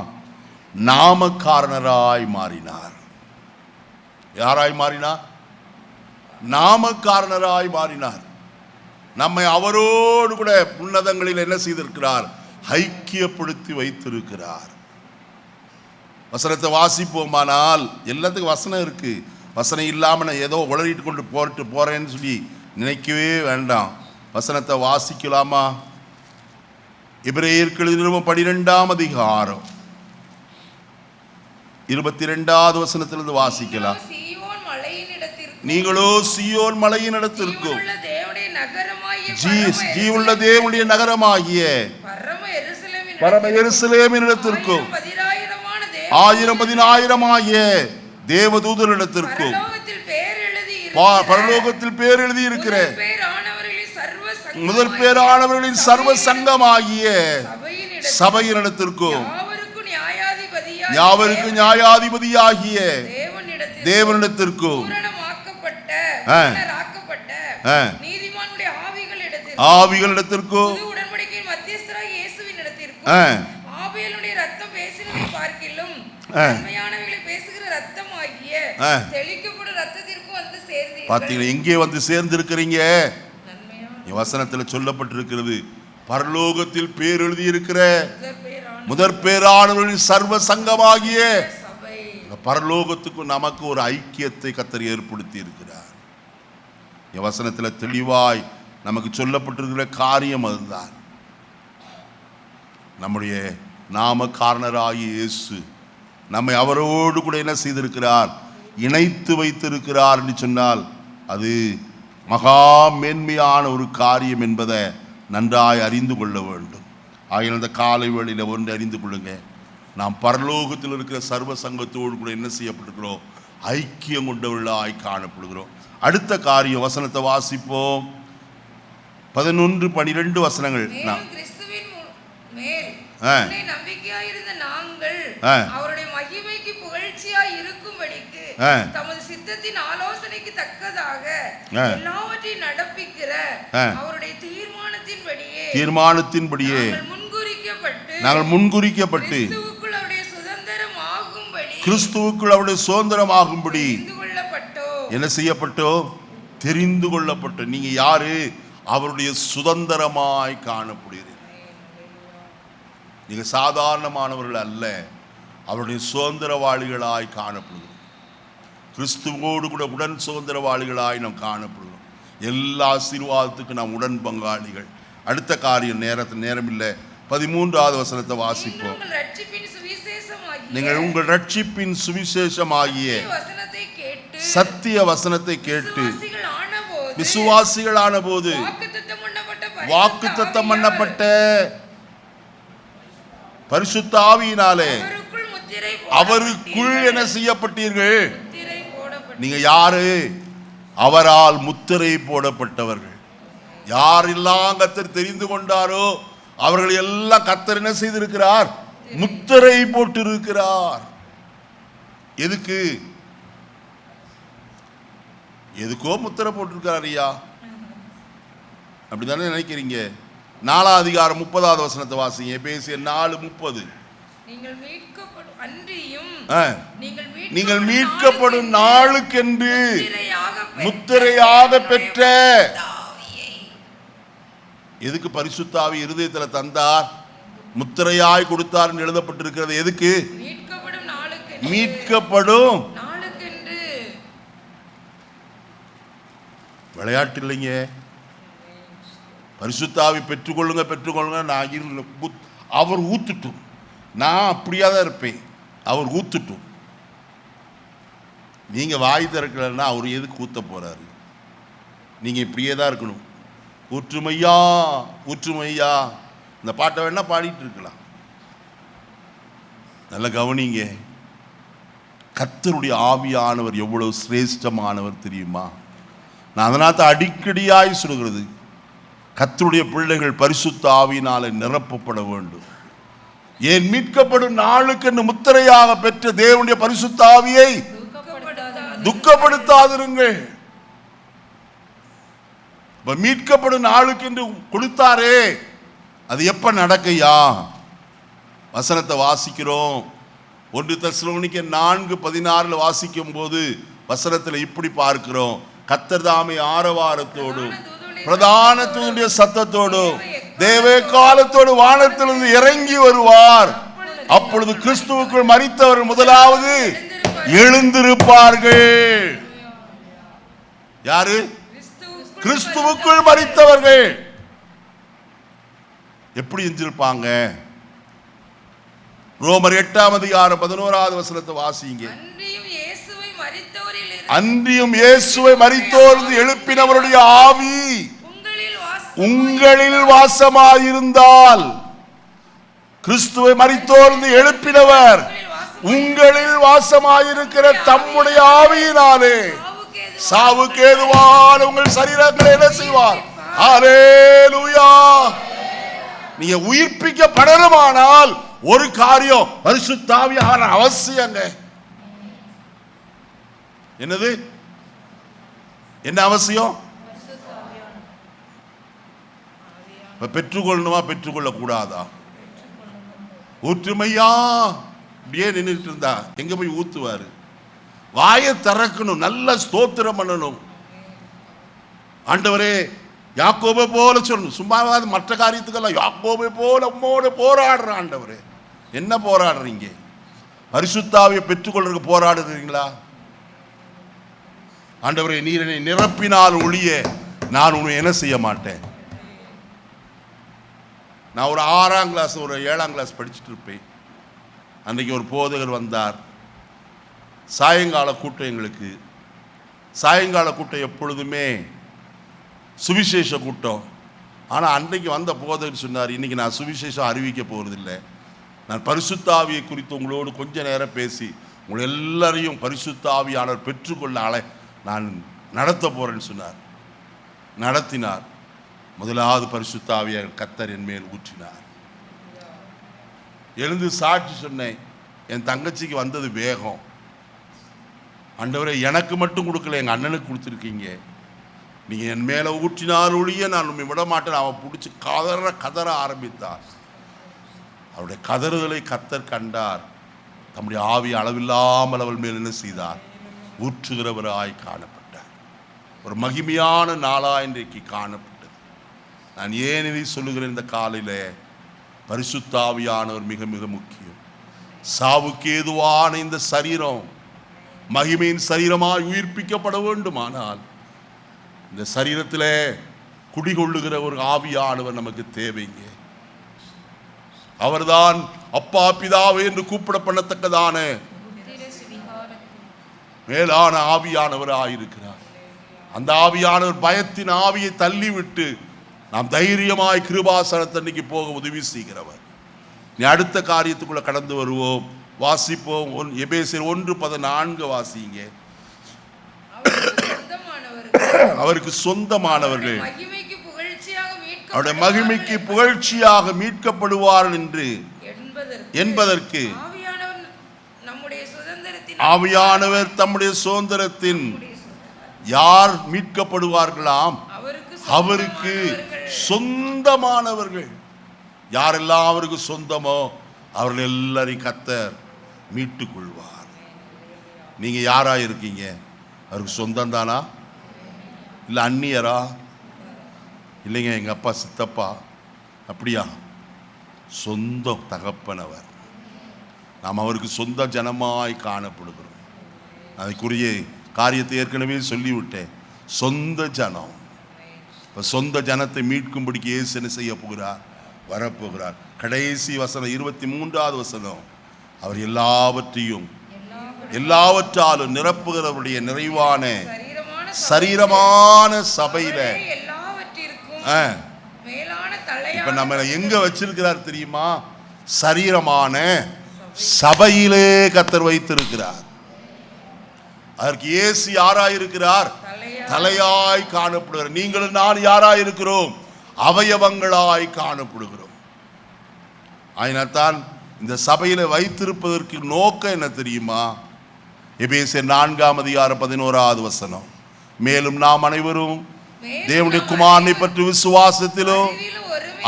நாமக்காரனராய் மாறினார். யாராய் மாறினார்? நாமக்காரனராய் மாறினார். நம்மை அவரோடு கூட உன்னதங்களில் என்ன செய்திருக்கிறார்? ஐக்கியப்படுத்தி வைத்திருக்கிறார். வசனத்தை வாசிப்போமானால், எல்லாத்துக்கும் வசனம் இருக்கு. வசனம் இல்லாம நான் ஏதோ உளறிட்டு கொண்டு போறேன்னு சொல்லி நினைக்கவே வேண்டாம். வசனத்தை வாசிக்கலாமா? எபிரேயருக்கு எழுதின நிருபம் 12ஆம் அதிகாரம் 22வது வசனத்திலிருந்து வாசிக்கலாம். நீங்களோ சீயோன் மலையின் இடத்திற்கும் ஜீவனுள்ள தேவனுடைய நகரமாகிய பரம எருசலேமின் இடத்திற்கும் 1000 ஆகிய தேவதூதரிடத்திற்கும் பரலோகத்தில் பேர் எழுதி இருக்கிற முதற் பேரானவர்களின் சர்வ சங்கமாகிய சபையினிடத்திற்கும் யாவருக்கு நியாயாதிபதியாகிய தேவனிடத்திற்கும் ஆவிகளிடத்திற்கும் பாத்தீங்களா, எங்கே வந்து சேர்ந்திருக்கிறீங்க? வசனத்தில் சொல்லப்பட்டிருக்கிறது, பரலோகத்தில் பேர் எழுதி இருக்கிற முதற் பேரானவர்களின் சர்வ சங்கமாகிய பரலோகத்துக்கும் நமக்கு ஒரு ஐக்கியத்தை கர்த்தர் ஏற்படுத்தி இருக்கிறார். வசனத்தில் தெளிவாய் நமக்கு சொல்லப்பட்டிருக்கிற காரியம் அதுதான். நம்முடைய நாமக்காரனராகிய இயேசு நம்மை அவரோடு கூட என்ன செய்திருக்கிறார்? இணைத்து வைத்திருக்கிறார் என்று சொன்னால் அது மகா மேன்மையான ஒரு காரியம் என்பதை நன்றாய் அறிந்து கொள்ள வேண்டும். ஆகிய அந்த காலை வேளையில் ஒன்று அறிந்து கொள்ளுங்க, நாம் பரலோகத்தில் இருக்கிற சர்வ சங்கத்தோடு கூட என்ன செய்யப்பட்டிருக்கிறோம்? ஐக்கியம் கொண்டவர்களாய் காணப்படுகிறோம். அடுத்த காரியம், வசனத்தை வாசிப்போம். 11-12 வசனங்கள். அவருடைய மகிமைக்கு புகழ்ச்சியாய் இருக்கும்படிக்கு தமது சித்தத்தின் ஆலோசனைக்கு தக்கதாக எல்லாவற்றையும் நடப்பிக்கிற அவருடைய தீர்மானத்தின்படியே நாங்கள் முன்குறிக்கப்பட்டு கிறிஸ்துவுக்குள் அவருடைய சுதந்திரமாகும்படி என்ன செய்யப்பட்டோ? தெரிந்து கொள்ளப்பட்டோ. நீங்க யாரு? அவருடைய சுதந்திரமாய் காணப்படுகிறீர்கள். நீங்க சாதாரணமானவர்கள் அல்ல, அவருடைய சுதந்திரவாளிகளாய் காணப்படுகிறோம். கிறிஸ்துவோடு கூட உடன் சுதந்திரவாளிகளாய் நாம் காணப்படுகிறோம். எல்லா ஆசீர்வாதத்துக்கும் நாம் உடன் பங்காளிகள். அடுத்த காரியம், நேரம் இல்லை, 13வது வசனத்தை வாசிப்போம். நீங்கள் உங்கள் ரட்சிப்பின் சுவிசேஷமாகிய சத்திய வசனத்தை கேட்டு விசுவாசிகளான போது வாக்குத்தத்தம் பண்ணப்பட்ட பரிசுத்த ஆவியினாலே அவருக்குள் என்ன செய்யப்பட்டீர்கள்? நீங்க யாரு? அவரால் முத்திரை போடப்பட்டவர்கள். யாரெல்லாம் கர்த்தர் தெரிந்து கொண்டாரோ அவர்கள் எல்லாம் கர்த்தர் என்ன செய்திருக்கிறார்? முத்திரை போட்டிருக்கிறார். எதுக்கு? எதுக்கோ முத்திரை போட்டிருக்கிறார் ஐயா, அப்படித்தானே நினைக்கிறீங்க? 4ஆம் அதிகாரம் 30வது வசனத்தை வாசிங்க. எபேசியர் 4:30. நீங்கள் மீட்கப்படும் நாளுக்கென்று முத்திரையாக பெற்ற. எதுக்கு பரிசுத்த ஆவி இருதயத்தில் தந்தார்? முத்திரையாய் கொடுத்தார் என்று எழுதப்பட்டிருக்கிறது. எதுக்கு? மீட்கப்படும். விளையாட்டு இல்லைங்க. பரிசுத்த ஆவி பெற்றுக்கொள்ளுங்க. நான் அவர் ஊத்துட்டும், நான் அப்படியா தான் இருப்பேன். அவர் ஊத்துட்டும். நீங்க வாய் திறக்கலன்னா அவர் எதுக்கு ஊத்த போறாரு? நீங்க இப்படியே தான் இருக்கணும். ஊற்றுமையா ஊற்றுமையா, இந்த பாட்டை வேணா பாடிட்டு இருக்கலாம். நல்ல கவனிங்க, கர்த்தருடைய ஆவியானவர் எவ்வளவு சிரேஷ்டமானவர் தெரியுமா? நான் அதனால அடிக்கடியாய் சொல்கிறது, கர்த்தருடைய பிள்ளைகள் பரிசுத்த ஆவியினாலே நிரப்பப்பட வேண்டும். ஏன் மீட்கப்படும் நாளுக்கு முத்திரையாக பெற்ற தேவனுடைய பரிசுத்த ஆவியை துக்கப்படுத்தாதிருங்கள். மீட்கப்படும் நாளுக்கு என்று கொடுத்தாரே, அது எப்ப நடக்கையா? வசனத்தை வாசிக்கிறோம். 1 தெசலோனிக்கேயர் 4:16 வாசிக்கும் போது வசனத்தில் இப்படி பார்க்கிறோம், கர்த்தர் தாமே ஆரவாரத்தோடும் பிரதான தூதனுடைய சத்தத்தோடும் தேவ காலத்தோடு வானத்திலிருந்து இறங்கி வருவார். அப்பொழுது கிறிஸ்துவுக்குள் மரித்தவர் முதலாவது எழுந்திருப்பார்கள். யாரு? கிறிஸ்துவுக்குள் மரித்தவர்கள். எப்படி எஞ்சிருப்பாங்க? ரோமர் 8:11 வாசிங்க. அன்றியும் இயேசுவை மரித்தோரிலிருந்து எழுப்பினவருடைய ஆவி உங்களில் வாசமாயிருந்தால், கிறிஸ்துவை மரித்தோரிலிருந்து எழுப்பினவர் உங்களில் வாசமாயிருக்கிற தம்முடைய ஆவியினாலே சாவுக்கு ஏதுவான உங்கள் சரீரங்களை என்ன செய்வார்? ஹல்லேலூயா. நீங்க உயிர்ப்பிக்கப்படணுமானால் ஒரு காரியம் பரிசுத்த ஆவியானவர் அவசியங்க. என்னது? என்ன அவசியம்? பெற்றுக்கொள்ளணுமா பெற்றுக்கொள்ள கூடாதா? ஊற்றுமையா அப்படியே நின்றுட்டு இருந்தா எங்க போய் ஊத்துவாரு? வாயை திறக்கணும், நல்ல ஸ்தோத்திரம் பண்ணணும். ஆண்டவரே யாக்கோபை போல சொல்லணும். சும்மாவாது மற்ற காரியத்துக்கெல்லாம் யாக்கோபை போல உம்மோடு போராடுற ஆண்டவரே. என்ன போராடுறீங்க? பரிசுத்த ஆவியை பெற்றுக்கொள்றதுக்கு போராடுறீங்களா? ஆண்டவரே நீர் என்னை நிரப்பினால் ஒழிய நான் உன்னை என்ன செய்ய மாட்டேன். நான் ஒரு 6ஆம் கிளாஸ் ஒரு 7ஆம் கிளாஸ் படிச்சுட்டு இருப்பேன். அன்றைக்கு ஒரு போதகர் வந்தார். சாயங்கால கூட்டம். எங்களுக்கு சாயங்கால கூட்டம் எப்பொழுதுமே சுவிசேஷ கூட்டம். ஆனால் அன்றைக்கு வந்த போதகர் சொன்னார், இன்னைக்கு நான் சுவிசேஷம் அறிவிக்க போகிறதில்லை, நான் பரிசுத்த ஆவியை குறித்து உங்களோடு கொஞ்ச நேரம் பேசி உங்களை எல்லாரையும் பரிசுத்த ஆவியானவர் பெற்றுக்கொள்ள நான் நடத்த போகிறேன்னு சொன்னார். நடத்தினார். முதலாவது பரிசுத்த ஆவியை கர்த்தர் என் மேல் ஊற்றினார். எழுந்து சாட்சி சொன்னேன். என் தங்கச்சிக்கு வந்தது வேகம். ஆண்டவரே எனக்கு மட்டும் கொடுக்கல, எங்கள் அண்ணனுக்கு கொடுத்துருக்கீங்க. நீங்கள் என் மேலே ஊற்றினார் ஒழிய நான் உண்மை விட மாட்டேன். அவன் பிடிச்சி கதற ஆரம்பித்தார். அவருடைய கதறுதலை கர்த்தர் கண்டார். தம்முடைய ஆவி அளவில்லாமல் அவள் மேல் என்ன செய்தார்? ஊற்றுகிறவராய் காணப்பட்டார். ஒரு மகிமையான நாளாக இன்றைக்கு காணப்பட்டது. நான் ஏன் இதை சொல்லுகிறேன்? இந்த காலையில் பரிசுத்த ஆவியானவர் மிக மிக முக்கியம். சாவுக்கு ஏதுவான இந்த சரீரம் மகிமையின் சரீரமாய் உயிர்ப்பிக்கப்பட வேண்டுமானால் இந்த சரீரத்தில் குடிகொள்ளுகிற ஒரு ஆவியானவர் நமக்கு தேவைங்க. அவர்தான் அப்பா பிதாவே என்று கூப்பிட பண்ணத்தக்கதான மேலான ஆவியானவராயிருக்கிறார். அந்த ஆவியானவர் பயத்தின் ஆவியை தள்ளிவிட்டு நாம் தைரியமாய் கிருபாசனத்தன்னைக்கு போக உதவி செய்கிறவர். நீ அடுத்த காரியத்துக்குள்ள கடந்து வருவோம். வாசிப்போம். எபேசியர் 1:14 வாசிங்க. அவருக்கு சொந்தமானவர்கள் அவருடைய மகிமைக்கு புகழ்ச்சியாக மீட்கப்படுவார்கள் என்று என்பதற்கு ஆவியானவர் தம்முடைய சுதந்திரத்தின் யார் மீட்கப்படுவார்களாம்? அவருக்கு சொந்தமானவர்கள். யாரெல்லாம் அவருக்கு சொந்தமோ அவர்கள் எல்லாரையும் கர்த்தர் மீட்டுக் கொள்வார். நீங்க யாரா இருக்கீங்க? அவருக்கு சொந்தம் தானா? இல்லை அந்நியரா? இல்லைங்க எங்கள் அப்பா சித்தப்பா. அப்படியா? சொந்த தகப்பனவர். நாம் அவருக்கு சொந்த ஜனமாய் காணப்படுகிறோம். அதுக்குரிய காரியத்தை ஏற்கனவே சொல்லிவிட்டேன். சொந்த ஜனம். இப்போ சொந்த ஜனத்தை மீட்கும்படிக்கு இயேசு என்ன செய்ய போகிறார்? வரப்போகிறார். கடைசி வசனம் 23வது வசனம். அவர் எல்லாவற்றாலும் நிரப்புகிறவருடைய நிறைவான சரீரமான சபையில இப்ப நம்ம எங்க வச்சிருக்கிறார் தெரியுமா? சரீரமான சபையிலே கர்த்தர் வைத்திருக்கிறார். அதற்கு இயேசு யாராயிருக்கிறார்? தலையாய் காணப்படுகிறார். நீங்களும் நான் யாராயிருக்கிறோம்? அவயவங்களாய் காணப்படுகிறோம். அதனால்தான் இந்த சபையில வைத்திருப்பதற்கு நோக்கம் என்ன தெரியுமா? எபேசியர் 4:11 வசனம். மேலும் நாம் அனைவரும் தேவனுடைய குமாரனை பற்றி விசுவாசத்திலும்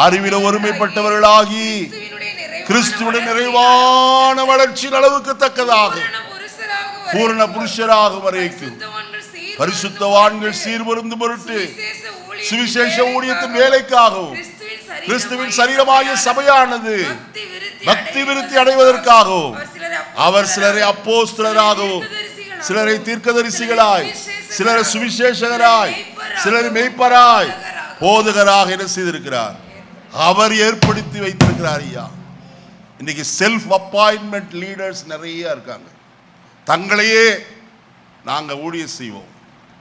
அறிவிலும் ஒருமைப்பட்டவர்களாகி கிறிஸ்துவுடைய நிறைவான வளர்ச்சியின் அளவுக்கு தக்கதாக பூரண புருஷராக வரைக்கும் பரிசுத்தவான்கள் சீர்பொருந்தும் பொருட்டு சுவிசேஷ ஊழியத்தின் வேலைக்காகவும் கிறிஸ்துவின் சரீரமாகிய சபையானது பக்தி விருத்தி அடைவதற்காகவும் அவர் சிலரை அப்போஸ்தலராகவும் சிலரை தீர்க்கதரிசிகளாய் சிலரை சுவிசேஷகராய் சிலரை மேய்ப்பராய் போதகராக என்ன செய்திருக்கிறார், அவர் ஏற்படுத்தி வைத்திருக்கிறார். ஐயா, இன்னைக்கு செல்ஃப் அப்பாயின்மெண்ட் லீடர்ஸ் நிறைய இருக்காங்க. தங்களையே நாங்கள் ஊழியம் செய்வோம்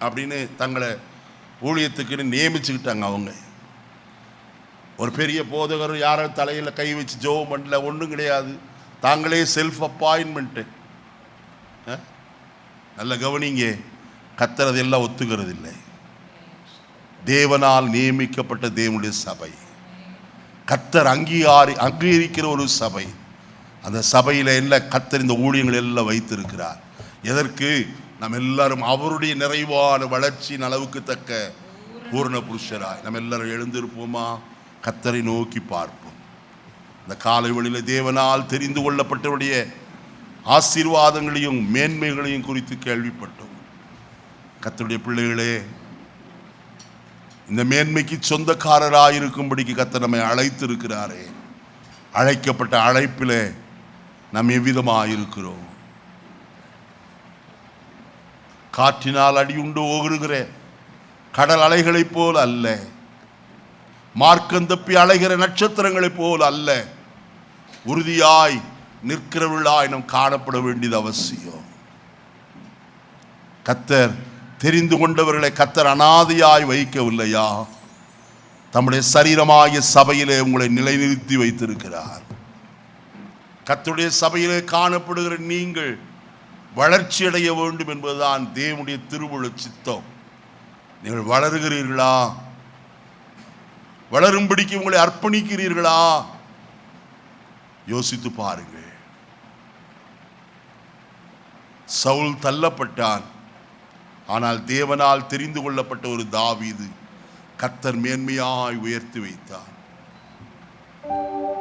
அப்படின்னு தங்களை ஊழியத்துக்குன்னு நியமிச்சுக்கிட்டாங்க. அவங்க ஒரு பெரிய போதகர் யாரும் தலையில் கை வச்சு ஜெபம் பண்ணல, ஒன்றும் கிடையாது. தாங்களே செல்ஃப் அப்பாயின்மெண்ட்டு. நல்ல கவனிங்க, கர்த்தர் அதெல்லாம் ஒத்துக்கிறது இல்லை. தேவனால் நியமிக்கப்பட்ட தேவனுடைய சபை, கர்த்தர் அங்கீகரிக்கிற ஒரு சபை. அந்த சபையில் என்ன கர்த்தர் இந்த ஊழியங்கள் எல்லாம் வைத்திருக்கிறார். எதற்கு? நம்ம எல்லாரும் அவருடைய நிறைவான வளர்ச்சியின் அளவுக்கு தக்க பூர்ண புருஷராய் நம்ம எல்லாரும் எழுந்திருப்போமா? கர்த்தரை நோக்கி பார்ப்போம். இந்த காலை வேளையில் தேவனால் தெரிந்து கொள்ளப்பட்டவருடைய ஆசீர்வாதங்களையும் மேன்மைகளையும் குறித்து கேள்விப்பட்டோம். கர்த்தருடைய பிள்ளைகளே, இந்த மேன்மைக்கு சொந்தக்காரராக இருக்கும்படிக்கு கர்த்தர் நம்மை அழைத்திருக்கிறாரே. அழைக்கப்பட்ட அழைப்பிலே நாம் எவ்விதமாக இருக்கிறோம்? காற்றினால் அடியுண்டு ஓகுகிற கடல் அலைகளைப் போல் அல்ல, மார்க்கம் தப்பி அலைகிற நட்சத்திரங்களைப் போல் அல்ல, உறுதியாய் நிற்கிறவர்களாய் நாம் காணப்பட வேண்டியது அவசியம். கர்த்தர் தெரிந்து கொண்டவர்களை கர்த்தர் அனாதையாய் வைக்கவில்லையா? தம்முடைய சரீரமாகிய சபையிலே உங்களை நிலைநிறுத்தி வைத்திருக்கிறார். கர்த்தருடைய சபையிலே காணப்படுகிற நீங்கள் வளர்ச்சி அடைய வேண்டும் என்பதுதான் தேவனுடைய திருவுள சித்தம். நீங்கள் வளருகிறீர்களா? வளரும்படிக்கு உங்களை அர்ப்பணிக்கிறீர்களா? யோசித்து பாருங்கள். சவுல் தள்ளப்பட்டான், ஆனால் தேவனால் தெரிந்து கொள்ளப்பட்ட ஒரு தாவீது கர்த்தர் மேன்மையாய் உயர்த்தி வைத்தார்.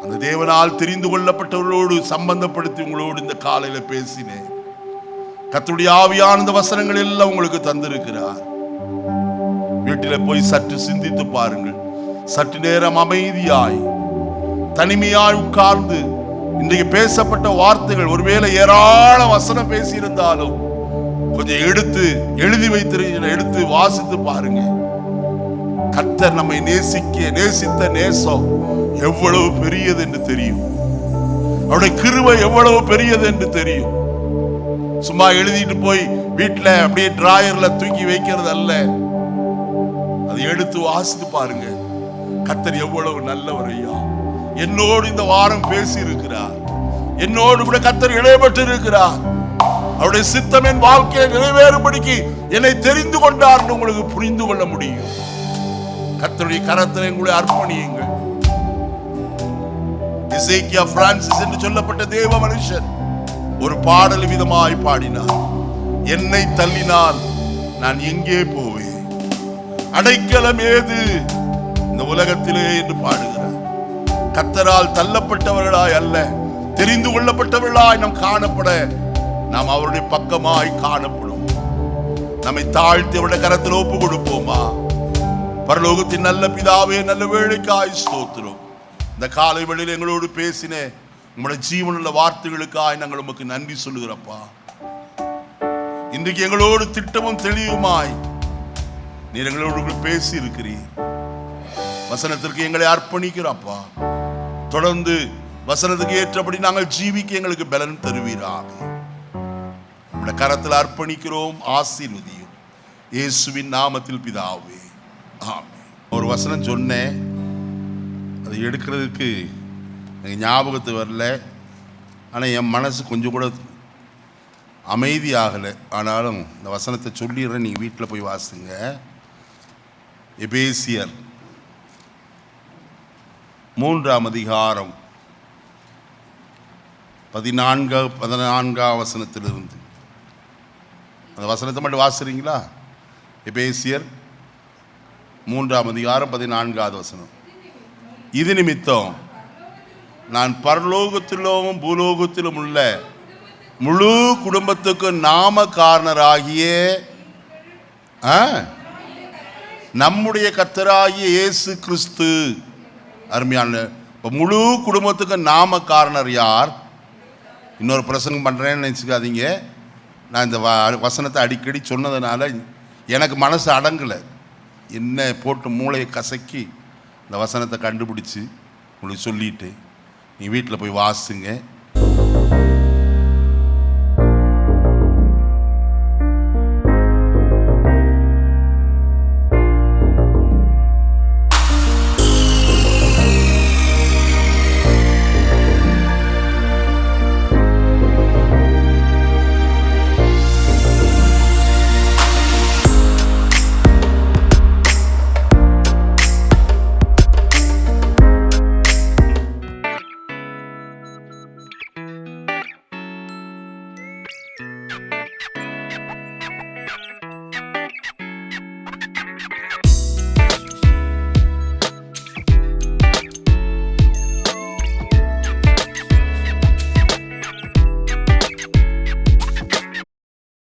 அந்த தேவனால் தெரிந்து கொள்ளப்பட்டவர்களோடு சம்பந்தப்படுத்தி உங்களோடு இந்த காலையில பேசினேன். கர்த்தருடைய ஆவியான இந்த வசனங்கள் எல்லாம் உங்களுக்கு தந்திருக்கிறார். வீட்டில் போய் சற்று சிந்தித்து பாருங்கள். சற்று நேரம் அமைதியாய் தனிமையாய் உட்கார்ந்து இன்றைக்கு பேசப்பட்ட வார்த்தைகள், ஒருவேளை ஏராள வசனம் பேசியிருந்தாலும் கொஞ்சம் எடுத்து எழுதி வைத்திருக்கிற எடுத்து வாசித்து பாருங்க. கர்த்தர் நம்மை நேசித்த நேசம் எவ்வளவு பெரியது என்று தெரியும். அவருடைய கிருபை எவ்வளவு பெரியது என்று தெரியும். சும்மா எழுதிட்டு போய் வீட்டில் அப்படியே டிராயர்ல தூக்கி வைக்கிறது அல்ல, அதை எடுத்து வாசித்து பாருங்க. கர்த்தர் எவ்வளவு நல்லவர் ஐயா. என்னோடு இந்த வாரம் பேசி இருக்கிறார். என்னோடு கூட கர்த்தர் இடைப்பட்டு இருக்கிறார். அவருடைய சித்தம் என் வாழ்க்கையை நிறைவேறும்படிக்கு என்னை தெரிந்து கொண்டார் என்று உங்களுக்கு புரிந்து கொள்ள முடியும். கர்த்தருடைய கரத்தில் உங்களை அர்ப்பணியுங்கள். எசேக்கியா பிரான்சிஸ் என்று சொல்லப்பட்ட தேவ மனுஷன் ஒரு பாடல் விதமாய் பாடினார். என்னை தள்ளினால் நான் எங்கே போவேன், அடைக்கலம் ஏது இந்த உலகத்திலே என்று பாடுகிறார். கர்த்தரால் தள்ளப்பட்டவர்களாய் அல்ல, தெரிந்து கொள்ளப்பட்டவர்களாய் நாம் காணப்பட நாம் அவருடைய பக்கமாய் காணப்படும். நம்மை தாழ்த்தி அவருடைய கரத்தில் ஒப்பு கொடுப்போமா? பரலோகத்தின் நல்ல பிதாவே, நல்ல வேளைக்காய் ஸ்தோத்திரம். இந்த காலை வேளையில் எங்களோடு பேசின உங்களுடைய ஜீவனுள்ள வார்த்தைகளுக்காய் நாங்கள் உமக்கு நன்றி சொல்லுகிறப்பா. இன்றைக்கு எங்களோடு திட்டமும் தெளிவுமாய் நீர் எங்களோடு பேசி இருக்கிறீர். வசனத்திற்கு எங்களை அர்ப்பணிக்கிறப்பா. தொடர்ந்து வசனத்துக்கு ஏற்றபடி நாங்கள் ஜீவிக்க எங்களுக்கு பலன் தருவீராக. உங்களுடைய கரத்தில் அர்ப்பணிக்கிறோம், ஆசீர்வதியும். இயேசுவின் நாமத்தில் பிதாவே, ஆமென். ஒரு வசனம் சொன்னேன், அதை எடுக்கிறதுக்கு எனக்கு ஞாபகத்து வரல. ஆனால் என் மனசு கொஞ்சம் கூட அமைதியாகலை. ஆனாலும் இந்த வசனத்தை சொல்லிடுறேன், நீங்கள் வீட்டில் போய் வாசிங்க. எபேசியர் 3ஆம் அதிகாரம் 14 வசனத்திலிருந்து அந்த வசனத்தை மட்டும் வாசிக்கிறீங்களா? எபேசியர் 3ஆம் அதிகாரம் 14வது வசனம். இது நிமித்தம் நான் பரலோகத்திலும் பூலோகத்திலும் உள்ள முழு குடும்பத்துக்கு நாம காரணராகிய நம்முடைய கர்த்தராகிய இயேசு கிறிஸ்து. அருமையான, இப்போ முழு குடும்பத்துக்கு நாம காரணர் யார்? இன்னொரு பிரசங்கம் பண்ணுறேன்னு நினச்சிக்காதீங்க. நான் இந்த வசனத்தை அடிக்கடி சொன்னதுனால எனக்கு மனசு அடங்கலை. என்ன போட்டு மூளையை கசக்கி இந்த வசனத்தை கண்டுபிடிச்சி உங்களுக்கு சொல்லிட்டு நீ வீட்டில் போய் வாசுங்க.